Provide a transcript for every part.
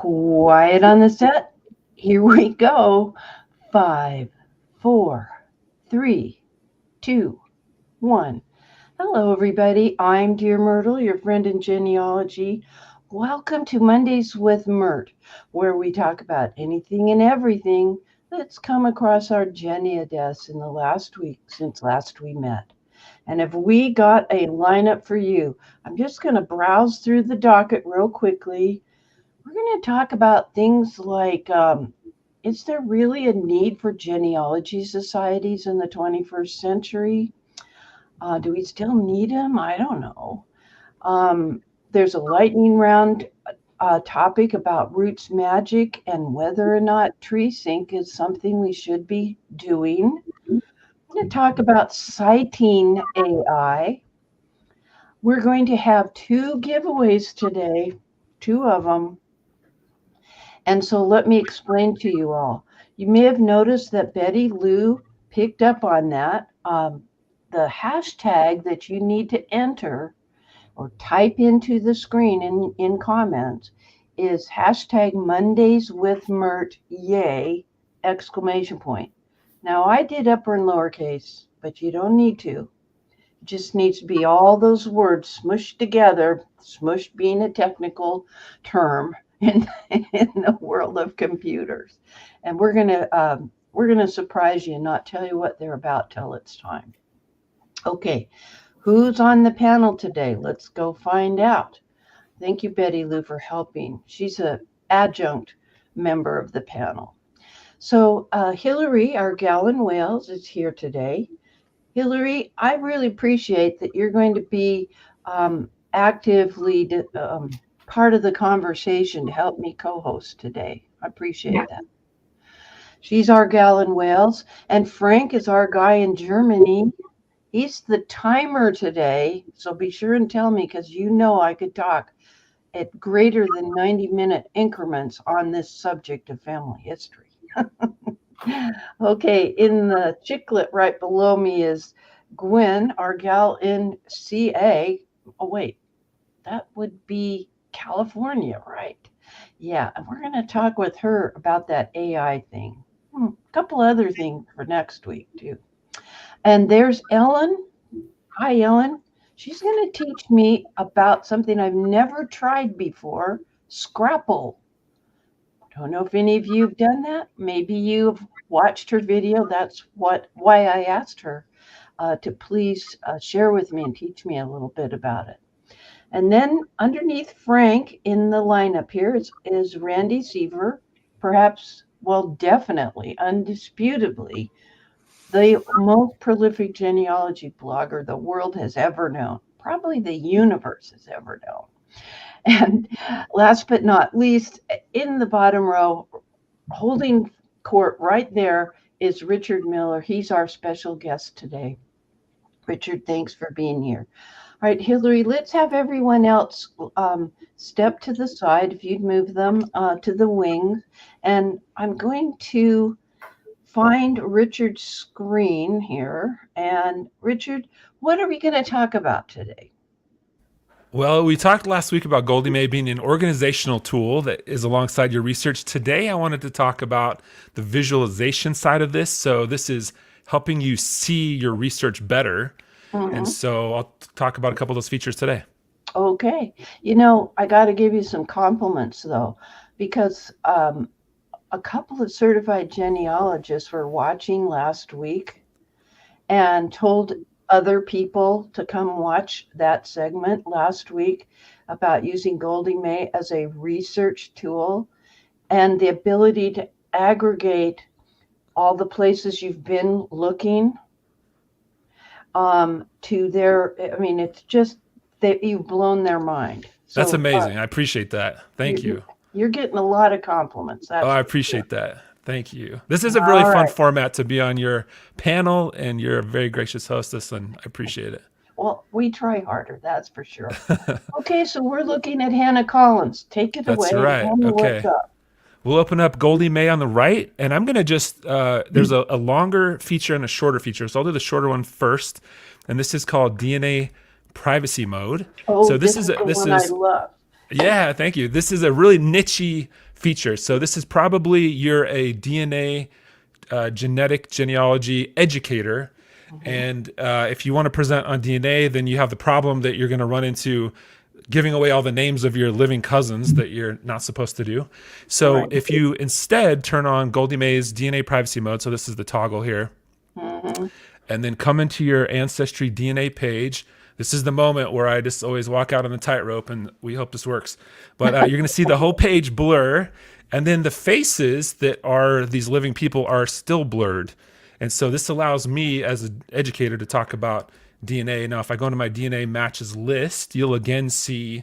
Quiet on the set. Here we go. 5, 4, 3, 2, 1. Hello, everybody. I'm Dear Myrtle, your friend in genealogy. Welcome to Mondays with Myrt, where we talk about anything and everything that's come across our Genia desk in the last week since last we met. And if we got a lineup for you, I'm just going to browse through the docket real quickly. We're going to talk about things like, is there really a need for genealogy societies in the 21st century? Do we still need them? I don't know. There's a lightning round topic about roots magic and whether or not tree sync is something we should be doing. We're going to talk about citing AI. We're going to have 2 giveaways today, 2 of them. And so let me explain to you all. You may have noticed that Betty Lou picked up on that. The hashtag that you need to enter or type into the screen in comments is hashtag Mondays with Myrt, yay, exclamation point. Now I did upper and lowercase, but you don't need to. It just needs to be all those words smushed together, smushed being a technical term in the world of computers. And we're gonna surprise you and not tell you what they're about till it's time. Okay, who's on the panel today? Let's go find out. Thank you, Betty Lou, for helping. She's an adjunct member of the panel. So Hillary, our gal in Wales, is here today. Hillary, I really appreciate that you're going to be actively part of the conversation to help me co-host today. I appreciate that. She's our gal in Wales, and Frank is our guy in Germany. He's the timer today, so be sure and tell me, because you know I could talk at greater than 90-minute increments on this subject of family history. Okay, in the chiclet right below me is Gwen, our gal in CA. Oh, wait, that would be California, right? Yeah, and we're going to talk with her about that AI thing. A couple other things for next week, too. And there's Ellen. Hi, Ellen. She's going to teach me about something I've never tried before, Scapple. Don't know if any of you have done that. Maybe you've watched her video. That's why I asked her to please share with me and teach me a little bit about it. And then underneath Frank in the lineup here is Randy Seaver, perhaps, well, definitely, undisputably, the most prolific genealogy blogger the world has ever known, probably the universe has ever known. And last but not least, in the bottom row, holding court right there, is Richard Miller. He's our special guest today. Richard, thanks for being here. All right, Hillary, let's have everyone else step to the side, if you'd move them to the wings. And I'm going to find Richard's screen here. And Richard, what are we going to talk about today? Well, we talked last week about Goldie May being an organizational tool that is alongside your research. Today, I wanted to talk about the visualization side of this. So this is helping you see your research better. And so I'll talk about a couple of those features today. Okay. You know, I got to give you some compliments, though, because a couple of certified genealogists were watching last week and told other people to come watch that segment last week about using Goldie May as a research tool and the ability to aggregate all the places you've been looking to their, I mean, it's just that you've blown their mind. So, that's amazing. I appreciate that. Thank you. You're getting a lot of compliments. I appreciate that. Thank you. This is a really fun format to be on your panel, and you're a very gracious hostess, and I appreciate it. Well, we try harder, that's for sure. Okay, so we're looking at Hannah Collins. Take it away. That's right. Okay. We'll open up Goldie May on the right, and I'm going to just, there's a longer feature and a shorter feature. So I'll do the shorter one first, and this is called DNA Privacy Mode. Oh, so this is I love. Yeah, thank you. This is a really niche-y feature. So this is probably you're a DNA genetic genealogy educator. And if you want to present on DNA, then you have the problem that you're going to run into giving away all the names of your living cousins that you're not supposed to do. So if you instead turn on Goldie May's DNA privacy mode, so this is the toggle here, and then come into your Ancestry DNA page. This is the moment where I just always walk out on the tightrope, and we hope this works. But you're going to see the whole page blur, and then the faces that are these living people are still blurred. And so this allows me as an educator to talk about DNA. Now, if I go into my DNA matches list, you'll again see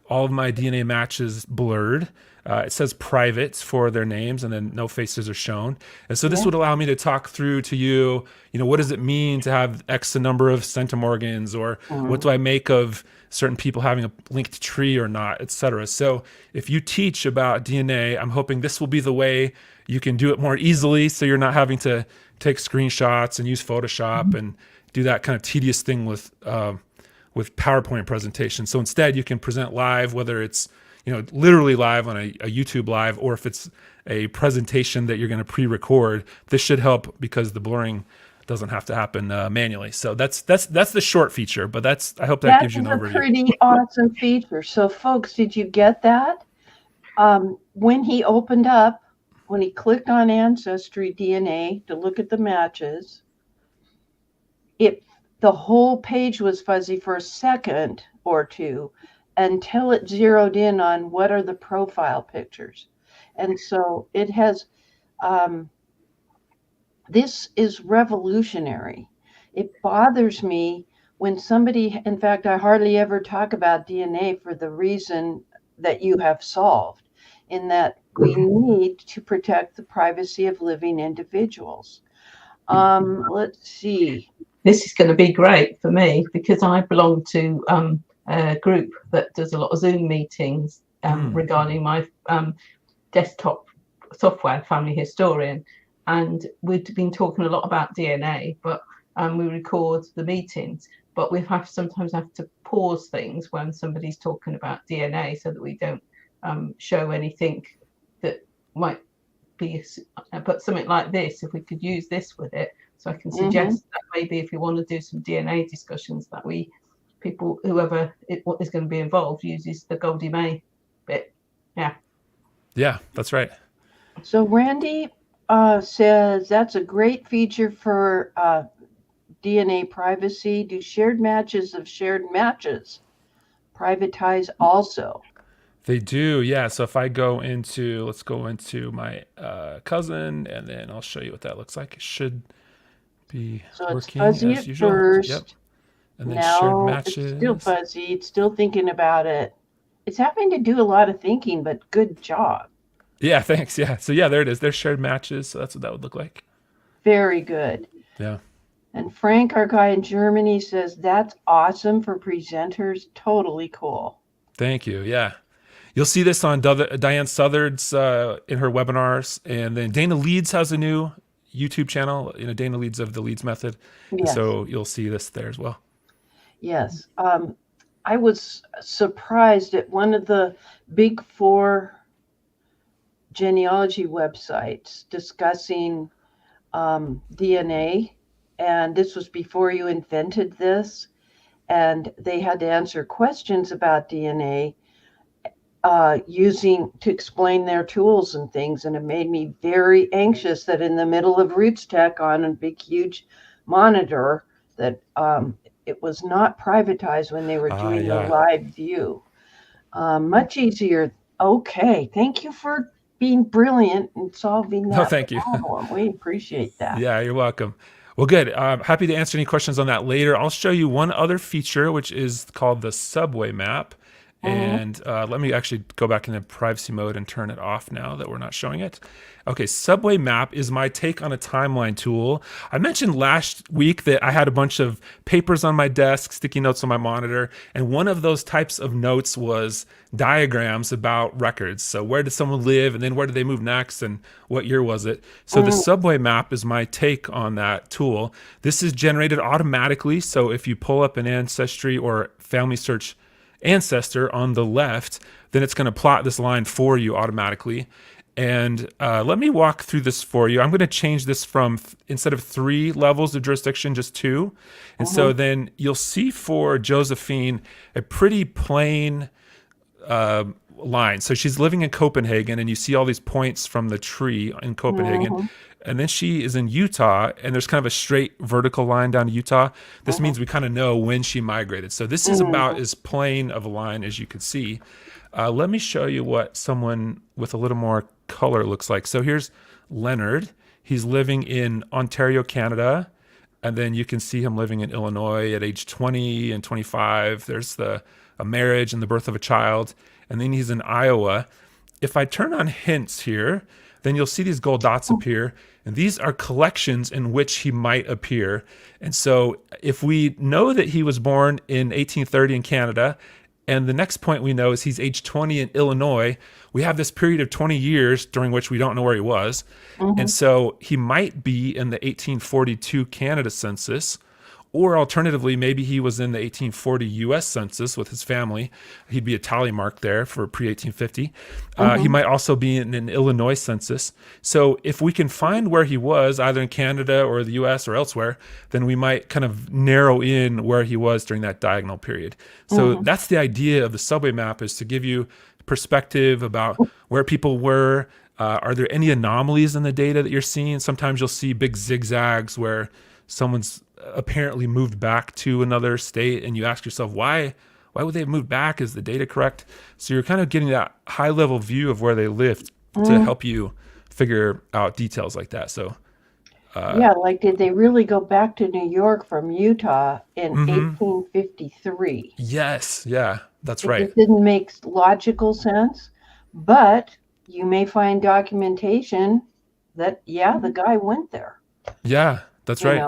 all of my DNA matches blurred. It says private for their names, and then no faces are shown. And so this would allow me to talk through to you, what does it mean to have X number of centimorgans, or what do I make of certain people having a linked tree or not, et cetera. So if you teach about DNA, I'm hoping this will be the way you can do it more easily, so you're not having to take screenshots and use Photoshop and do that kind of tedious thing with PowerPoint presentations. So instead, you can present live, whether it's literally live on a YouTube live, or if it's a presentation that you're going to pre-record. This should help because the blurring doesn't have to happen manually. So that's the short feature, but I hope that gives you an overview. That's a pretty awesome feature. So folks, did you get that? When he opened up, when he clicked on Ancestry DNA to look at the matches, the whole page was fuzzy for a second or two until it zeroed in on what are the profile pictures. And so it has, this is revolutionary. It bothers me when somebody, in fact, I hardly ever talk about DNA for the reason that you have solved, in that we need to protect the privacy of living individuals. Let's see. This is going to be great for me because I belong to a group that does a lot of Zoom meetings regarding my desktop software, Family Historian. And we've been talking a lot about DNA, but we record the meetings. But we sometimes have to pause things when somebody's talking about DNA so that we don't show anything that might be. But something like this, if we could use this with it, so I can suggest that maybe if you want to do some DNA discussions, that whoever is going to be involved uses the Goldie May bit. Yeah, that's right. So Randy says that's a great feature for DNA privacy. Do shared matches of shared matches privatize also? They do, yeah. So if I let's go into my cousin, and then I'll show you what that looks like. It should be working it's fuzzy as at usual. First. Yep. And then now shared matches. It's still fuzzy. It's still thinking about it. It's having to do a lot of thinking, but good job. Yeah, thanks. Yeah. So yeah, there it is. There's shared matches. So that's what that would look like. Very good. Yeah. And Frank, our guy in Germany, says that's awesome for presenters. Totally cool. Thank you. Yeah. You'll see this on Diane Southard's in her webinars. And then Dana Leeds has a new YouTube channel, Dana Leeds of the Leeds Method. Yes. So you'll see this there as well. Yes. I was surprised at one of the big 4 genealogy websites discussing DNA. And this was before you invented this. And they had to answer questions about DNA to explain their tools and things. And it made me very anxious that in the middle of Roots Tech on a big, huge monitor, that it was not privatized when they were doing the live view. Much easier. Okay. Thank you for being brilliant in solving that problem. We appreciate that. Yeah, you're welcome. Well, good. Happy to answer any questions on that later. I'll show you one other feature, which is called the subway map. And let me actually go back into privacy mode and turn it off now that we're not showing it. Okay, Subway Map is my take on a timeline tool. I mentioned last week that I had a bunch of papers on my desk, sticky notes on my monitor, and one of those types of notes was diagrams about records. So where did someone live, and then where did they move next, and what year was it? So the Subway Map is my take on that tool. This is generated automatically, so if you pull up an Ancestry or Family Search ancestor on the left, then it's going to plot this line for you automatically. And let me walk through this for you. I'm going to change this from, instead of 3 levels of jurisdiction, just 2. And so then you'll see for Josephine a pretty plain line. So she's living in Copenhagen, and you see all these points from the tree in Copenhagen. And then she is in Utah, and there's kind of a straight vertical line down to Utah. This means we kind of know when she migrated. So this is about as plain of a line as you could see. Let me show you what someone with a little more color looks like. So here's Leonard. He's living in Ontario, Canada. And then you can see him living in Illinois at age 20 and 25. There's a marriage and the birth of a child. And then he's in Iowa. If I turn on hints here, then you'll see these gold dots appear. And these are collections in which he might appear. And so if we know that he was born in 1830 in Canada, and the next point we know is he's age 20 in Illinois, we have this period of 20 years during which we don't know where he was. And so he might be in the 1842 Canada census, or alternatively, maybe he was in the 1840 U.S. census with his family. He'd be a tally mark there for pre-1850. He might also be in an Illinois census. So if we can find where he was, either in Canada or the U.S. or elsewhere, then we might kind of narrow in where he was during that diagonal period. So that's the idea of the subway map, is to give you perspective about where people were. Are there any anomalies in the data that you're seeing? Sometimes you'll see big zigzags where someone's apparently moved back to another state, and you ask yourself, why would they have moved back? Is the data correct? So you're kind of getting that high level view of where they lived to help you figure out details like that. So yeah, like, did they really go back to New York from Utah in 1853? Yes, yeah, that's right. It didn't make logical sense, but you may find documentation that, yeah, the guy went there. Yeah, that's right.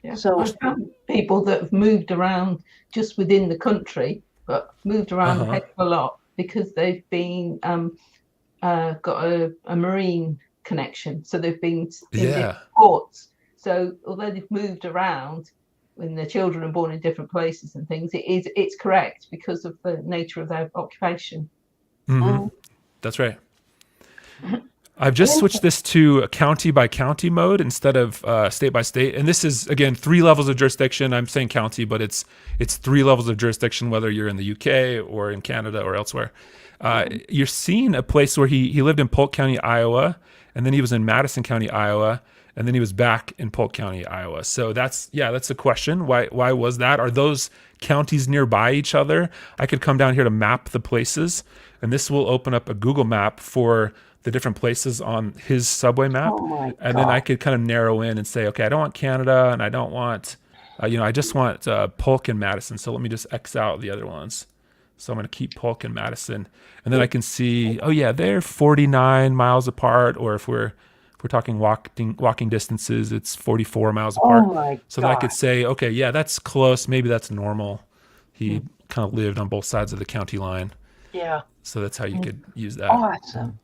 Yeah. So I've found people that have moved around just within the country, but moved around a heck of a lot because they've been got a marine connection. So they've been in different ports. So although they've moved around when their children are born in different places and things, it's correct because of the nature of their occupation. That's right. I've just switched this to county by county mode instead of state by state. And this is, again, 3 levels of jurisdiction. I'm saying county, but it's 3 levels of jurisdiction, whether you're in the UK or in Canada or elsewhere. You're seeing a place where he lived in Polk County, Iowa, and then he was in Madison County, Iowa, and then he was back in Polk County, Iowa. So that's a question. Why was that? Are those counties nearby each other? I could come down here to map the places, and this will open up a Google map for the different places on his subway map. And then I could kind of narrow in and say, okay, I don't want Canada, and I don't want, I just want Polk and Madison. So let me just X out the other ones. So I'm going to keep Polk and Madison. And then I can see, oh yeah, they're 49 miles apart. Or if we're talking walking distances, it's 44 miles apart. So that I could say, okay, yeah, that's close. Maybe that's normal. He kind of lived on both sides of the county line. Yeah. So that's how you could use that. Awesome.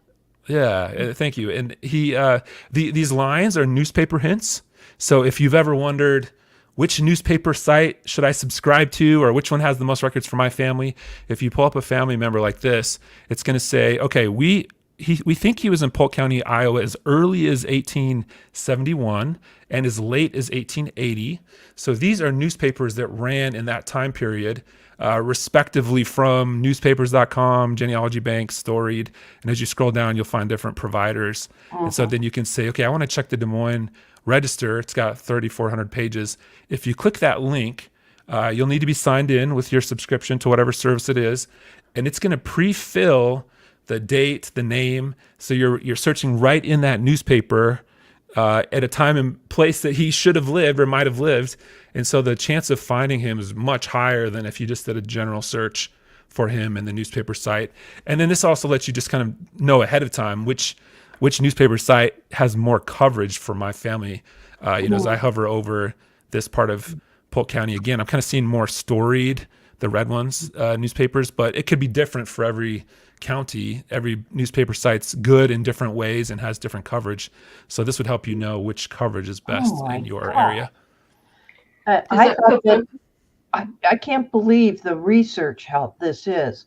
Yeah, thank you. And these lines are newspaper hints. So if you've ever wondered which newspaper site should I subscribe to, or which one has the most records for my family, if you pull up a family member like this, it's going to say, okay, we think he was in Polk County, Iowa as early as 1871 and as late as 1880. So these are newspapers that ran in that time period, respectively from newspapers.com, Genealogy Bank, Storied. And as you scroll down, you'll find different providers. And so then you can say, okay, I want to check the Des Moines Register. It's got 3,400 pages. If you click that link, you'll need to be signed in with your subscription to whatever service it is. And it's going to pre-fill the date, the name. So you're searching right in that newspaper at a time and place that he should have lived or might have lived. And so the chance of finding him is much higher than if you just did a general search for him in the newspaper site. And then this also lets you just kind of know ahead of time which newspaper site has more coverage for my family. As I hover over this part of Polk County again, I'm kind of seeing more Storied, the red ones, newspapers, but it could be different for every county. Every newspaper site's good in different ways and has different coverage. So this would help you know which coverage is best in your area. I can't believe the research help this is.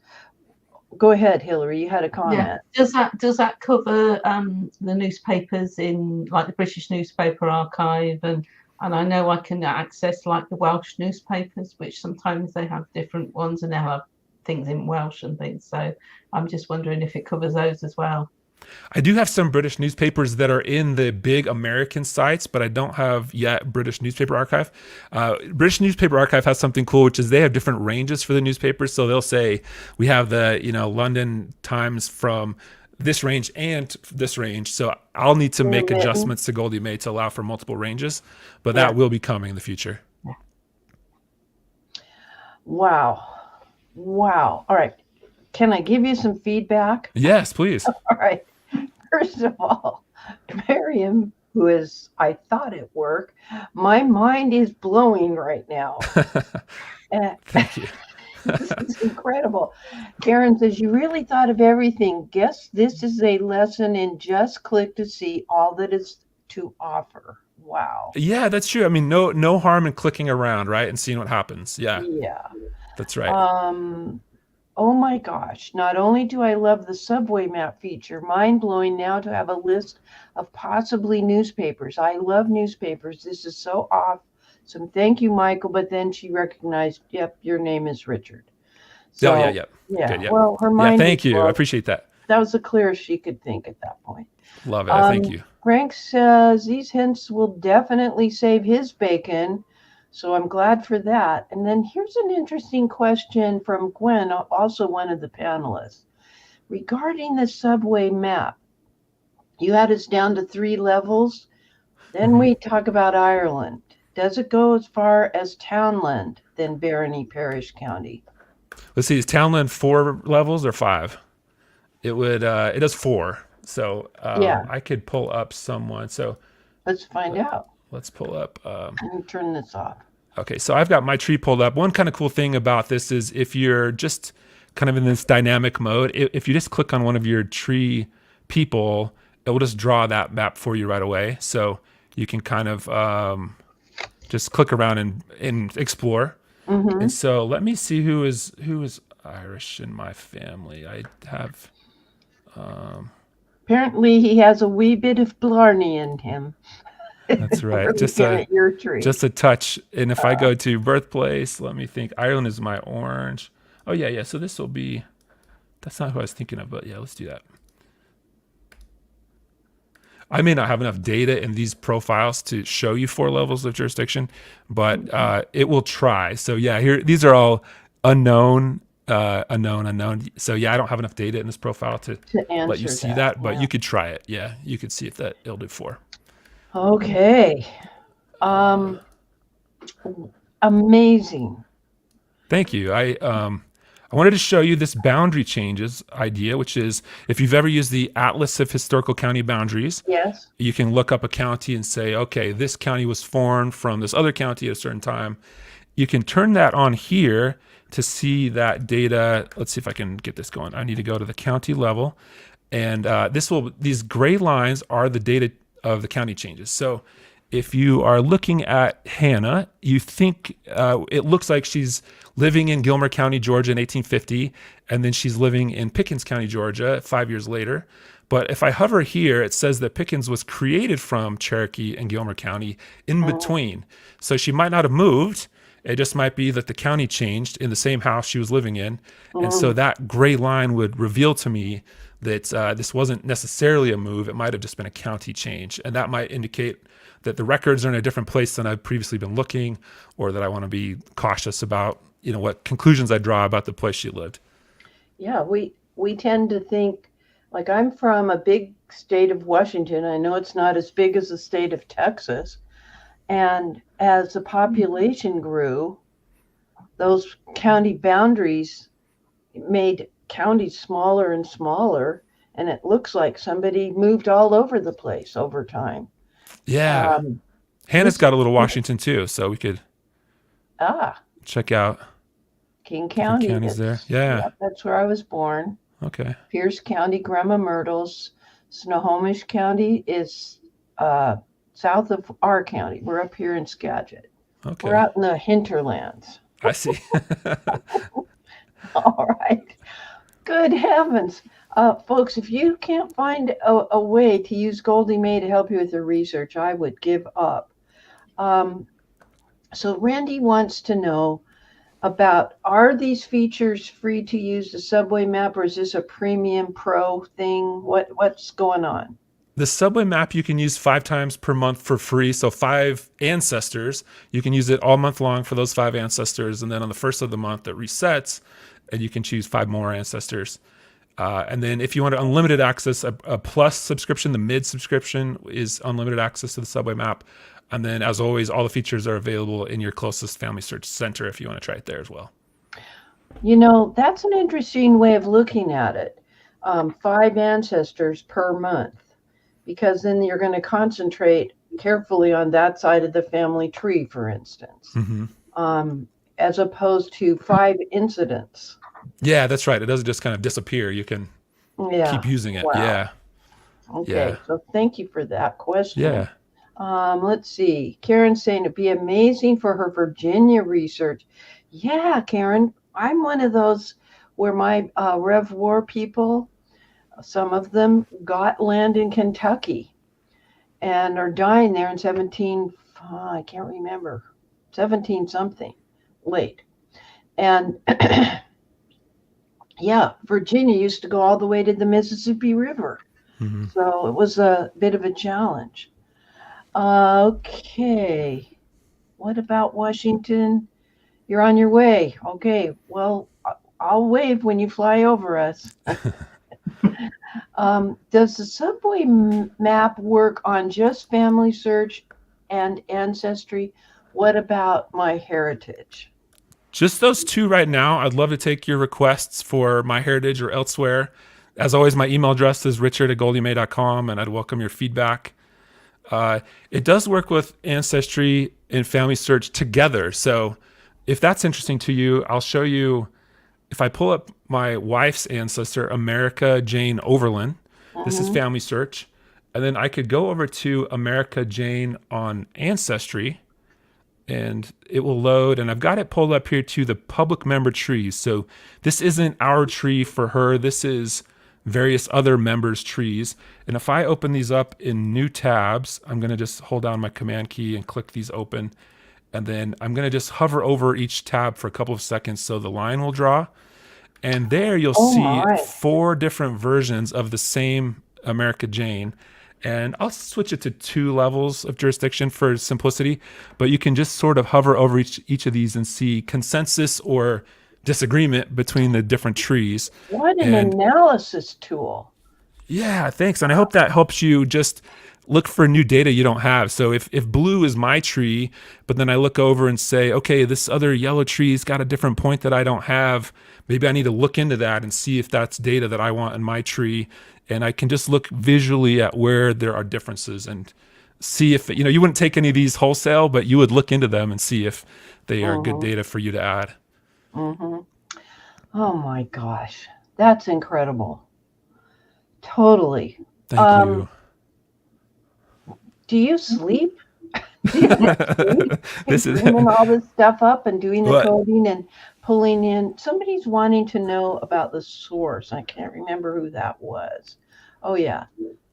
go ahead, Hillary. You had a Yeah. comment. Does that cover the newspapers in like the British Newspaper Archive, and I know I can access like the Welsh newspapers, which sometimes they have different ones and they'll have things in Welsh and things. So I'm just wondering if it covers those as well. I do have some British newspapers that are in the big American sites, but I don't have yet British Newspaper Archive. British Newspaper Archive has something cool, which is they have different ranges for the newspapers. So they'll say we have the London Times from this range and this range. So I'll need to make adjustments to Goldie May to allow for multiple ranges, but that will be coming in the future. Wow. All right. Can I give you some feedback? Yes, please. All right. First of all, Miriam, who is, I thought at work, my mind is blowing right now. Thank you. This is incredible. Karen says, you really thought of everything. Guess this is a lesson in just click to see all that is to offer. Wow. Yeah, that's true. I mean, no harm in clicking around, right? And seeing what happens. Yeah. That's right. Oh my gosh, not only do I love the subway map feature, mind-blowing now to have a list of possibly newspapers. I love newspapers. This is so awesome. Thank you, Michael. But then she recognized, yep, your name is Richard. So, yeah. Good, yeah. Well, her mind. Yeah, thank you. I appreciate that. That was the clearest she could think at that point. Love it. Thank you. Frank says these hints will definitely save his bacon. So I'm glad for that. And then here's an interesting question from Gwen, also one of the panelists. Regarding the subway map, you had us down to 3 levels. Then we talk about Ireland. Does it go as far as Townland, then Barony Parish County? Let's see, is Townland 4 levels or 5? It would, it does 4. So I could pull up someone. So let's find out. Let's pull up. Let me turn this off. Okay, so I've got my tree pulled up. One kind of cool thing about this is if you're just kind of in this dynamic mode, if you just click on one of your tree people, it will just draw that map for you right away. So you can kind of just click around and explore. And so let me see who is Irish in my family. I have. Apparently, he has a wee bit of Blarney in him. That's right. Just a touch. And if I go to birthplace, let me think. Ireland is my orange. Oh, yeah. So this will be, that's not who I was thinking of, but yeah, let's do that. I may not have enough data in these profiles to show you 4 levels of jurisdiction, but it will try. So yeah, here, these are all unknown. So yeah, I don't have enough data in this profile to let you see that, but you could try it. Yeah, you could see if it'll do 4. Okay. Amazing. Thank you. I wanted to show you this boundary changes idea, which is if you've ever used the Atlas of Historical County Boundaries, yes, you can look up a county and say, okay, this county was formed from this other county at a certain time. You can turn that on here to see that data. Let's see if I can get this going. I need to go to the county level, and these gray lines are the data of the county changes. So if you are looking at Hannah, you think it looks like she's living in Gilmer County, Georgia in 1850, and then she's living in Pickens County, Georgia 5 years later. But if I hover here, it says that Pickens was created from Cherokee and Gilmer County in between. So she might not have moved. It just might be that the county changed in the same house she was living in. And so that gray line would reveal to me that this wasn't necessarily a move. It might have just been a county change. And that might indicate that the records are in a different place than I've previously been looking, or that I want to be cautious about, what conclusions I draw about the place she lived. Yeah, we tend to think, like, I'm from a big state of Washington. I know it's not as big as the state of Texas. And as the population grew, those county boundaries made counties smaller and smaller, and it looks like somebody moved all over the place over time. Yeah. Hannah's got a little Washington too, so we could check out King County. Counties there. Yeah. Yep, that's where I was born. Okay. Pierce County, Grandma Myrtles. Snohomish County is south of our county. We're up here in Skagit. Okay. We're out in the hinterlands. I see. All right. Good heavens. Folks, if you can't find a way to use Goldie May to help you with your research, I would give up. So Randy wants to know about, are these features free to use the subway map, or is this a premium pro thing? What's going on? The subway map you can use 5 times per month for free. So 5 ancestors, you can use it all month long for those 5 ancestors. And then on the first of the month it resets and you can choose 5 more ancestors. And then if you want unlimited access, a plus subscription, the mid subscription is unlimited access to the subway map. And then as always, all the features are available in your closest family search center if you want to try it there as well. You know, that's an interesting way of looking at it. 5 ancestors per month, because then you're going to concentrate carefully on that side of the family tree, for instance, as opposed to 5 incidents. Yeah, that's right. It doesn't just kind of disappear. You can keep using it. Wow. Yeah. Okay. Yeah. So thank you for that question. Yeah. Let's see. Karen's saying it'd be amazing for her Virginia research. Yeah, Karen, I'm one of those where my Rev War people, some of them got land in Kentucky and are dying there in 17, I can't remember, 17 something late. And yeah, Virginia used to go all the way to the Mississippi River. So it was a bit of a challenge. Okay. What about Washington? You're on your way. Okay. Well, I'll wave when you fly over us. Does the subway map work on just family search and ancestry? What about MyHeritage? Just those 2 right now. I'd love to take your requests for MyHeritage or elsewhere. As always, my email address is richard@goldiemay.com, and I'd welcome your feedback. It does work with Ancestry and Family Search together. So if that's interesting to you, I'll show you. If I pull up my wife's ancestor, America Jane Overland, this is Family Search. And then I could go over to America Jane on Ancestry, and it will load. And I've got it pulled up here to the public member trees. So this isn't our tree for her. This is various other members' trees. And if I open these up in new tabs, I'm going to just hold down my command key and click these open. And then I'm going to just hover over each tab for a couple of seconds so the line will draw. And there you'll see 4 different versions of the same America Jane. And I'll switch it to 2 levels of jurisdiction for simplicity. But you can just sort of hover over each of these and see consensus or disagreement between the different trees. What an analysis tool. Yeah, thanks. And I hope that helps you just look for new data you don't have. So if blue is my tree, but then I look over and say, okay, this other yellow tree's got a different point that I don't have, maybe I need to look into that and see if that's data that I want in my tree. And I can just look visually at where there are differences and see if, you wouldn't take any of these wholesale, but you would look into them and see if they are good data for you to add. Oh my gosh, that's incredible. Totally. Thank you. Do you sleep? This is bringing all this stuff up and doing the coding and pulling in. Somebody's wanting to know about the source. I can't remember who that was. Oh yeah.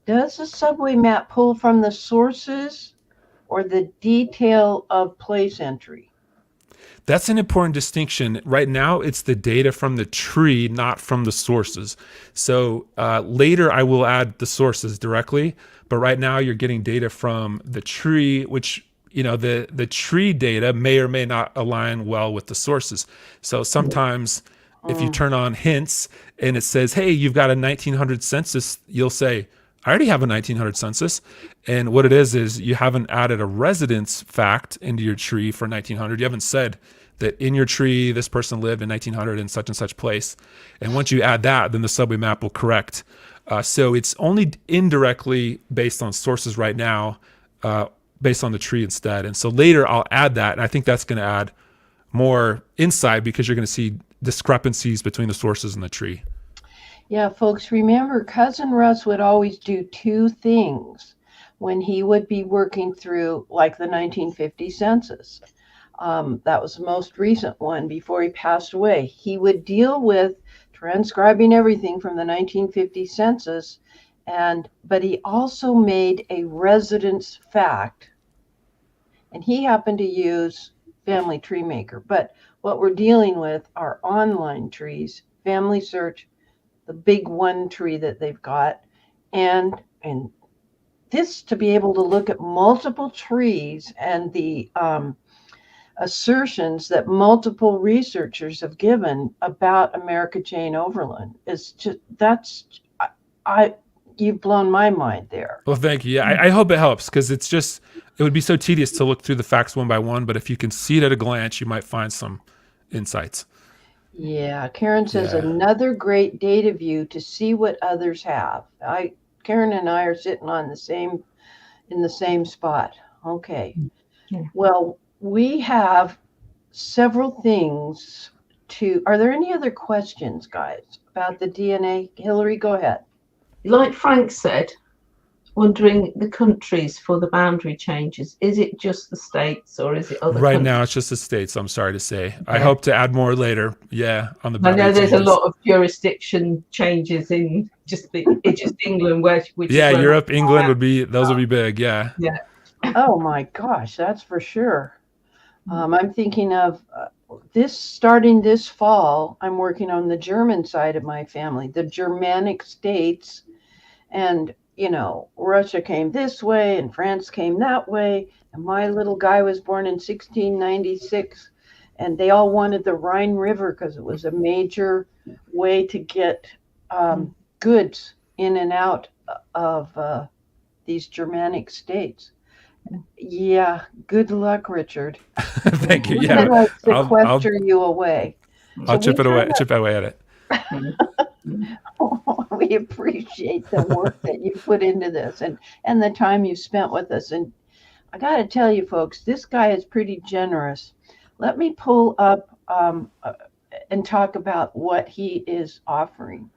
Does the subway map pull from the sources or the detail of place entry? That's an important distinction. Right now, it's the data from the tree, not from the sources. So later, I will add the sources directly. But right now, you're getting data from the tree, which, the tree data may or may not align well with the sources. So sometimes if you turn on hints and it says, hey, you've got a 1900 census, you'll say, I already have a 1900 census. And what it is you haven't added a residence fact into your tree for 1900. You haven't said that in your tree, this person lived in 1900 in such and such place. And once you add that, then the subway map will correct. So it's only indirectly based on sources right now, based on the tree instead. And so later I'll add that. And I think that's going to add more insight because you're going to see discrepancies between the sources and the tree. Yeah, folks, remember, Cousin Russ would always do 2 things when he would be working through, like, the 1950 census. That was the most recent one before he passed away. He would deal with transcribing everything from the 1950 census, but he also made a residence fact, and he happened to use Family Tree Maker. But what we're dealing with are online trees, Family Search, the big one tree that they've got, and this to be able to look at multiple trees and the assertions that multiple researchers have given about America Jane Overland is just, you've blown my mind there. Well, thank you. Yeah, I hope it helps, because it would be so tedious to look through the facts one by one, but if you can see it at a glance, you might find some insights. Yeah, Karen says another great data view to see what others have. Karen and I are sitting in the same spot. Okay. Yeah. Well, we have several things are there any other questions, guys, about the DNA? Hillary, go ahead. Like Frank said, wondering the countries for the boundary changes. Is it just the states, or is it other Right countries? now, it's just the states, I'm sorry to say. I hope to add more later. Yeah, on the boundary I know there's changes. a lot of jurisdiction changes in just England, which Europe, England would be big. Yeah. Yeah. Oh my gosh, that's for sure. I'm thinking of starting this fall. I'm working on the German side of my family, the Germanic states, and Russia came this way and France came that way, and my little guy was born in 1696, and they all wanted the Rhine River because it was a major way to get goods in and out of these Germanic states. Yeah, good luck, Richard. Thank you. We're Yeah, gonna sequester you away. I'll chip away at it. We appreciate the work that you put into this and the time you spent with us. And I got to tell you, folks, this guy is pretty generous. Let me pull up and talk about what he is offering.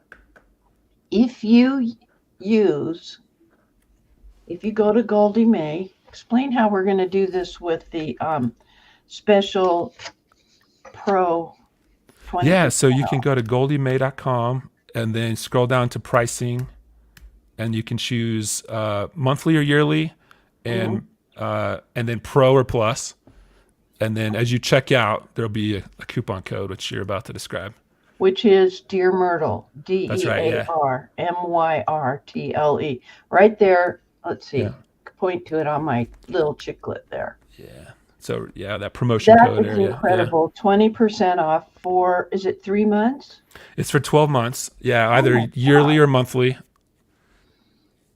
If you go to Goldie May, explain how we're going to do this with the special Pro 20%. Yeah, so you can go to goldiemay.com and then scroll down to pricing, and you can choose monthly or yearly, and then Pro or Plus. And then as you check out, there'll be a coupon code, which you're about to describe. Which is Dear Myrtle, DEARMYRTLE. Right there. Let's see. Yeah. Point to it on my little chiclet there. Yeah. So that promotion code there. That is incredible. Yeah. 20% off for, is it 3 months? It's for 12 months. Yeah, either yearly or monthly.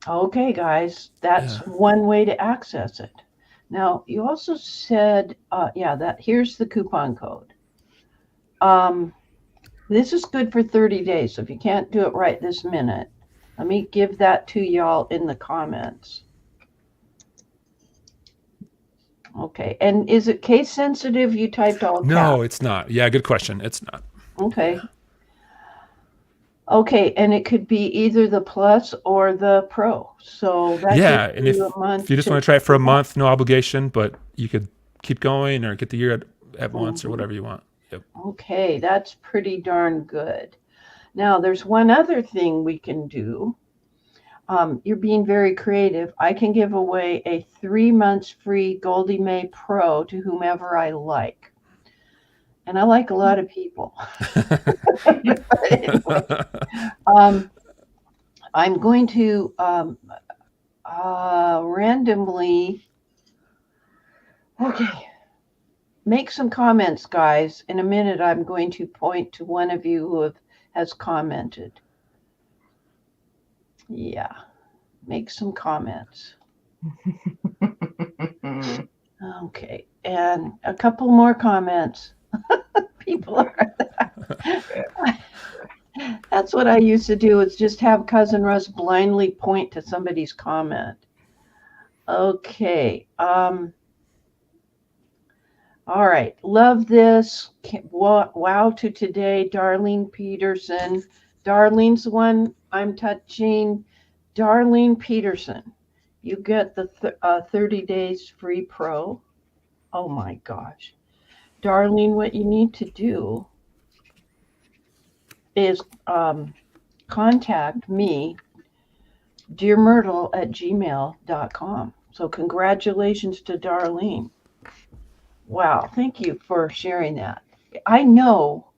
Okay, guys, that's one way to access it. Now, you also said, here's the coupon code. This is good for 30 days. So if you can't do it right this minute, let me give that to y'all in the comments. Okay, and is it case sensitive? You typed all caps. No, it's not. Yeah, good question. It's not. Okay. Okay, and it could be either the Plus or the Pro. So that's and if you just want to try it for a month, no obligation, but you could keep going or get the year at once or whatever you want. Yep. Okay, that's pretty darn good. Now, there's one other thing we can do. You're being very creative. I can give away a 3 months free Goldie May Pro to whomever I like. And I like a lot of people. Anyway, I'm going to randomly, make some comments, guys. In a minute, I'm going to point to one of you who has commented. Yeah, make some comments. Okay, and a couple more comments. People are. That's what I used to do, is just have Cousin Russ blindly point to somebody's comment. Okay. All right. Love this. Wow to today. Darlene Peterson. Darlene's the one I'm touching. Darlene Peterson. You get the 30 days free Pro. Oh my gosh. Darlene, what you need to do is contact me, dearmyrtle@gmail.com. So congratulations to Darlene. Wow, thank you for sharing that. I know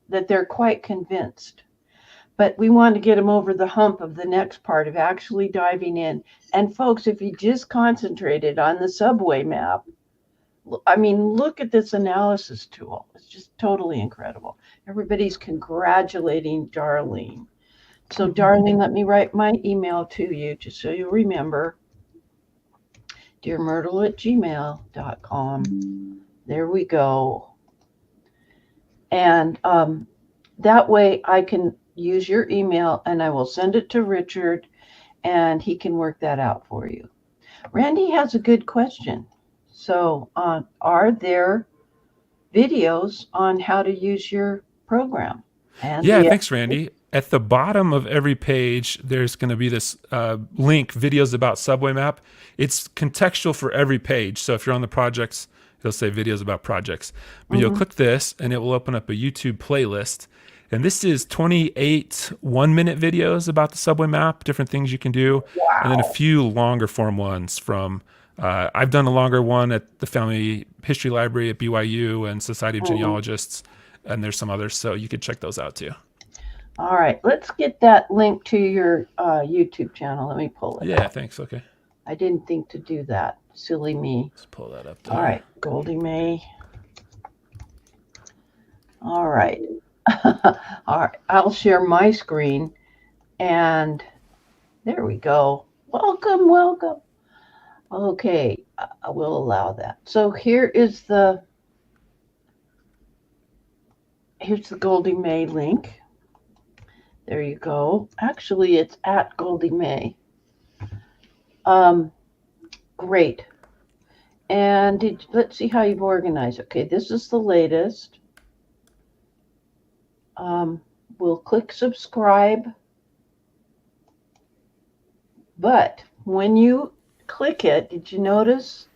that they're quite convinced, but we want to get them over the hump of the next part of actually diving in. And folks, if you just concentrated on the subway map, I mean, look at this analysis tool. It's just totally incredible. Everybody's congratulating Darlene. So Darlene, let me write my email to you just so you remember. dearmyrtle@gmail.com. There we go. And that way I can use your email and I will send it to Richard and he can work that out for you. Randy has a good question. So are there videos on how to use your program? And Yeah, thanks, Randy. At the bottom of every page, there's going to be this link, videos about subway map. It's contextual for every page. So if you're on the projects, it'll say videos about projects. But you'll click this and it will open up a YouTube playlist. And this is 28 1-minute videos about the subway map, different things you can do. Wow. And then a few longer form ones from, I've done a longer one at the Family History Library at BYU and Society of Genealogists. And there's some others. So you could check those out too. All right, let's get that link to your YouTube channel. Let me pull it. Yeah, thanks. Okay. I didn't think to do that. Silly me. Let's pull that up there. All right, Goldie May. All right. All right, I'll share my screen. And there we go. Welcome, welcome. Okay, I will allow that. So here's the Goldie May link. There you go. Actually, it's at Goldie May. Great. And let's see how you've organized. Okay, this is the latest. We'll click subscribe. But when you click it, did you notice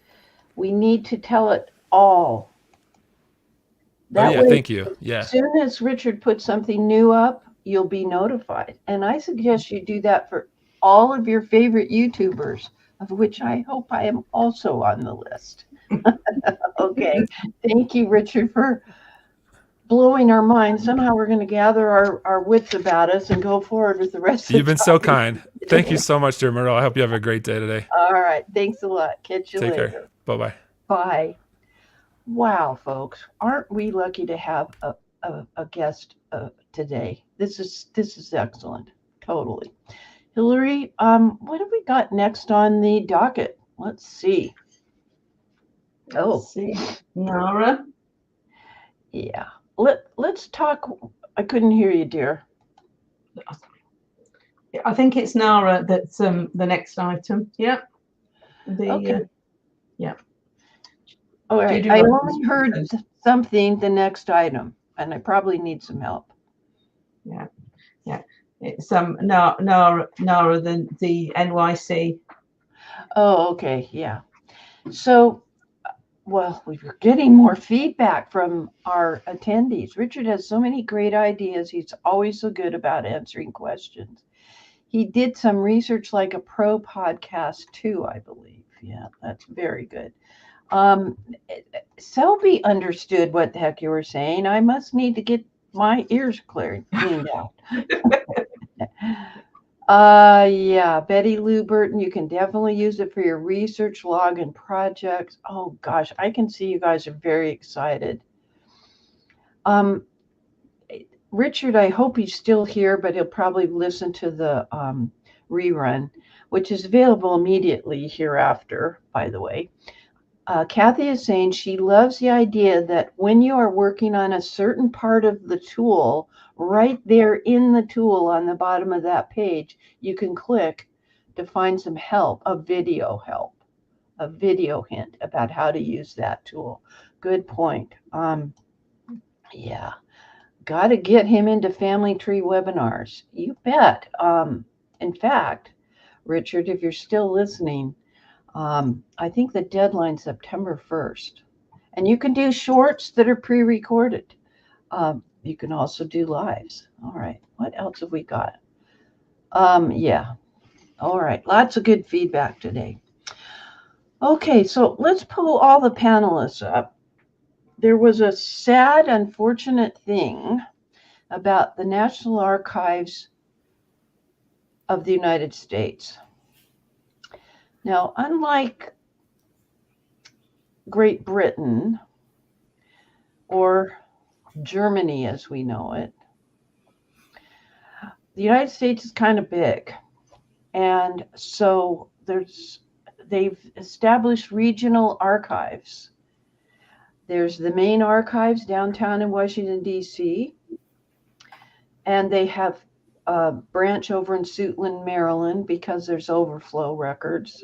we need to tell it all? That way, thank you. Yeah. As soon as Richard puts something new up, you'll be notified. And I suggest you do that for all of your favorite YouTubers, of which I hope I am also on the list. Okay. Thank you, Richard, for blowing our minds. Somehow we're going to gather our wits about us and go forward with the rest of the You've been so kind. Thank you so much, dear Myrtle. I hope you have a great day today. All right. Thanks a lot. Catch you later. Take care. Bye-bye. Bye. Wow, folks. Aren't we lucky to have a guest today? This is excellent. Totally. Hillary, what have we got next on the docket? Let's see. Let's see. NARA. Yeah. Let's talk. I couldn't hear you, dear. I think it's NARA that's the next item. Yeah. Okay. Yeah. All right. I only heard something, the next item, and I probably need some help. Yeah. Yeah. It's NARA, the NYC. Oh, okay. Yeah. So, well, we're getting more feedback from our attendees. Richard has so many great ideas. He's always so good about answering questions. He did some research like a pro podcast too, I believe. Yeah, that's very good. Selby understood what the heck you were saying. I must need to get my ears cleaned out. Yeah, Betty Lou Burton, you can definitely use it for your research log and projects. Oh gosh, I can see you guys are very excited. Richard, I hope he's still here, but he'll probably listen to the rerun, which is available immediately hereafter, by the way. Kathy is saying she loves the idea that when you are working on a certain part of the tool, right there in the tool on the bottom of that page, you can click to find some help, a video hint about how to use that tool. Good point. Yeah, got to get him into family tree webinars. You bet. In fact, Richard, if you're still listening, I think the deadline's September 1st. And you can do shorts that are pre-recorded. You can also do lives. All right. What else have we got? Yeah. All right. Lots of good feedback today. Okay, so let's pull all the panelists up. There was a sad, unfortunate thing about the National Archives of the United States. Now, unlike Great Britain or Germany as we know it, the United States is kind of big. And so they've established regional archives. There's the main archives downtown in Washington, D.C., and they have a branch over in Suitland, Maryland, because there's overflow records.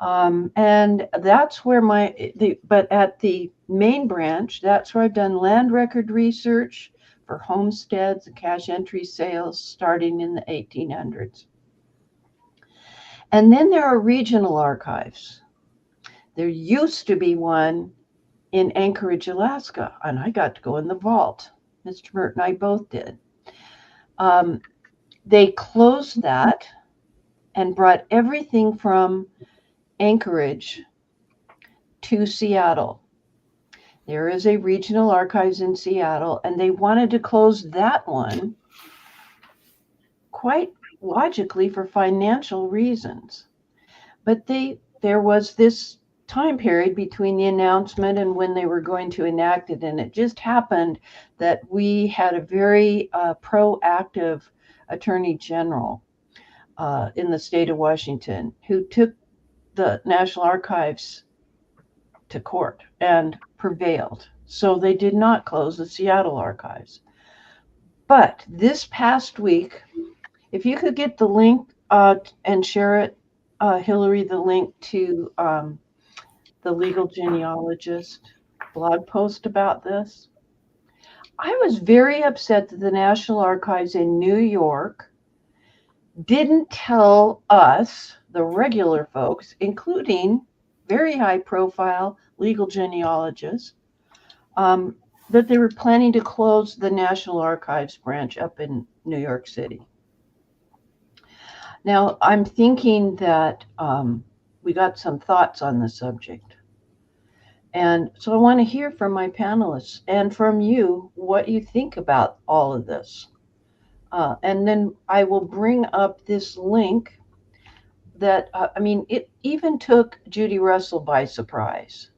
And that's where but at the main branch, that's where I've done land record research for homesteads and cash entry sales starting in the 1800s. And then there are regional archives. There used to be one in Anchorage, Alaska, and I got to go in the vault. Mr. Myrt and I both did. They closed that and brought everything from Anchorage to Seattle. There is a regional archives in Seattle, and they wanted to close that one quite logically for financial reasons. But there was this time period between the announcement and when they were going to enact it, and it just happened that we had a very proactive Attorney General in the state of Washington who took the National Archives to court and prevailed. So they did not close the Seattle archives. But this past week, if you could get the link and share it, Hillary, the link to the Legal Genealogist blog post about this. I was very upset that the National Archives in New York didn't tell us, the regular folks, including very high profile legal genealogists, that they were planning to close the National Archives branch up in New York City. Now, I'm thinking that we got some thoughts on the subject. And so I want to hear from my panelists and from you what you think about all of this. And then I will bring up this link that, it even took Judy Russell by surprise.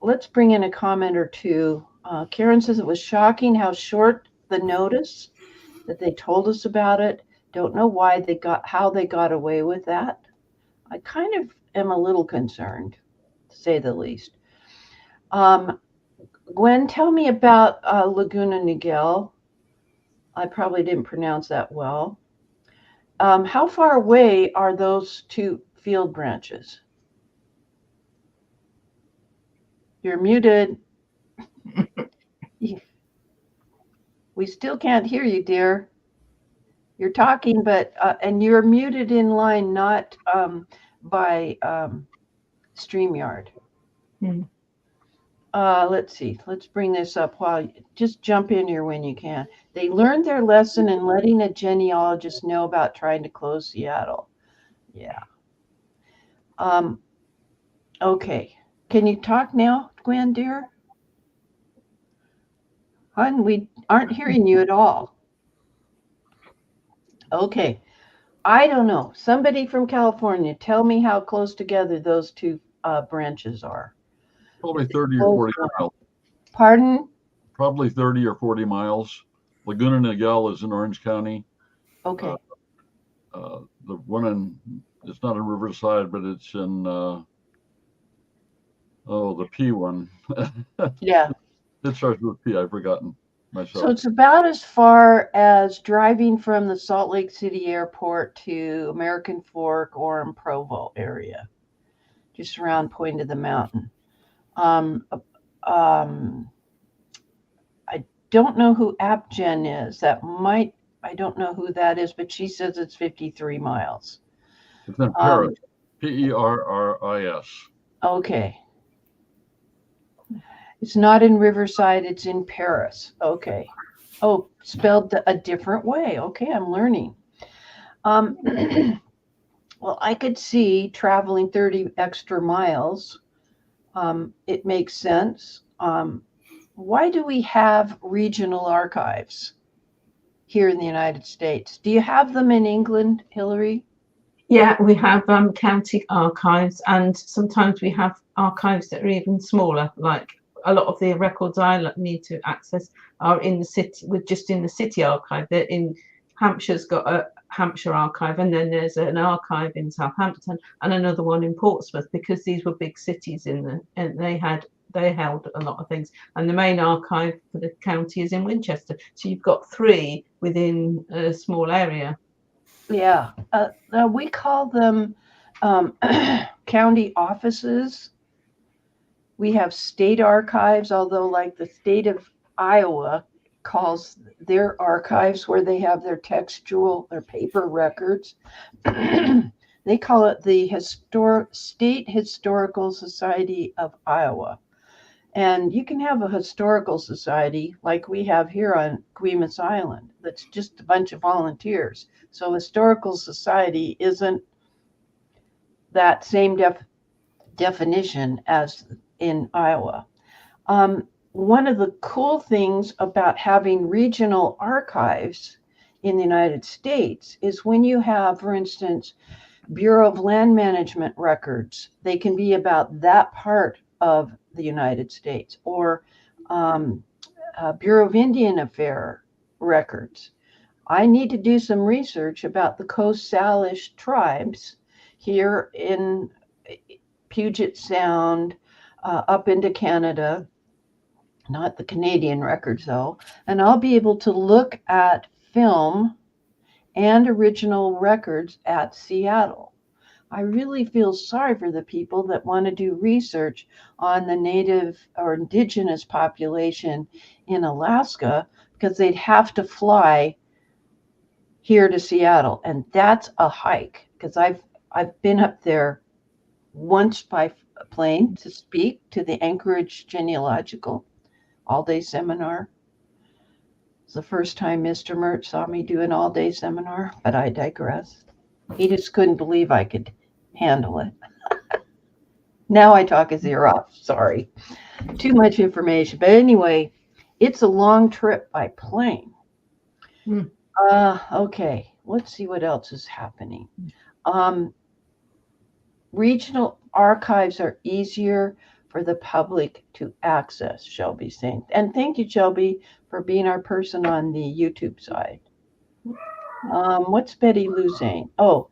Let's bring in a comment or two. Karen says it was shocking how short the notice that they told us about it. Don't know how they got away with that. I kind of am a little concerned, to say the least. Gwen, tell me about Laguna Niguel. I probably didn't pronounce that well. How far away are those two field branches? You're muted. We still can't hear you, dear. You're talking, but and you're muted in line, not by StreamYard. Let's see. Let's bring this up. Just jump in here when you can. They learned their lesson in letting a genealogist know about trying to close Seattle. Yeah. Okay. Can you talk now, Gwen, dear? Hon, we aren't hearing you at all. Okay. I don't know. Somebody from California, tell me how close together those two branches are. Probably 30 or 40 miles. Pardon? Probably 30 or 40 miles. Laguna Niguel is in Orange County. Okay. The one it's not in Riverside, but it's in, the P one. Yeah. It starts with P. I've forgotten myself. So it's about as far as driving from the Salt Lake City airport to American Fork or in Provo area, just around Point of the Mountain. I don't know who AppGen is. I don't know who that is, but she says it's 53 miles. It's in Paris, Perris. Okay. It's not in Riverside, it's in Paris. Okay. Oh, spelled a different way. Okay, I'm learning. Well, I could see traveling 30 extra miles. It makes sense. Why do we have regional archives here in the United States? Do you have them in England, Hillary? Yeah, we have county archives, and sometimes we have archives that are even smaller. Like a lot of the records I need to access are in the city, with just in the city archive. They're in Hampshire's got a Hampshire archive, and then there's an archive in Southampton and another one in Portsmouth, because these were big cities and they held a lot of things. And the main archive for the county is in Winchester. So you've got three within a small area. Yeah, we call them county offices. We have state archives, although like the state of Iowa calls their archives where they have their paper records. They call it the State Historical Society of Iowa. And you can have a historical society like we have here on Guimas Island that's just a bunch of volunteers. So historical society isn't that same definition as in Iowa. One of the cool things about having regional archives in the United States is when you have, for instance, Bureau of Land Management records, they can be about that part of the United States, or Bureau of Indian Affairs records. I need to do some research about the Coast Salish tribes here in Puget Sound, up into Canada, not the Canadian records though, and I'll be able to look at film and original records at Seattle. I really feel sorry for the people that want to do research on the native or indigenous population in Alaska, because they'd have to fly here to Seattle, and that's a hike, because I've been up there once by plane to speak to the Anchorage Genealogical all-day seminar. It's the first time Mr. Myrt saw me do an all-day seminar, but I digress. He just couldn't believe I could handle it. Now I talk his ear off. Sorry. Too much information. But anyway, it's a long trip by plane. Okay, let's see what else is happening. Regional archives are easier for the public to access, Shelby's saying. And thank you, Shelby, for being our person on the YouTube side. What's Betty Lou saying? Oh,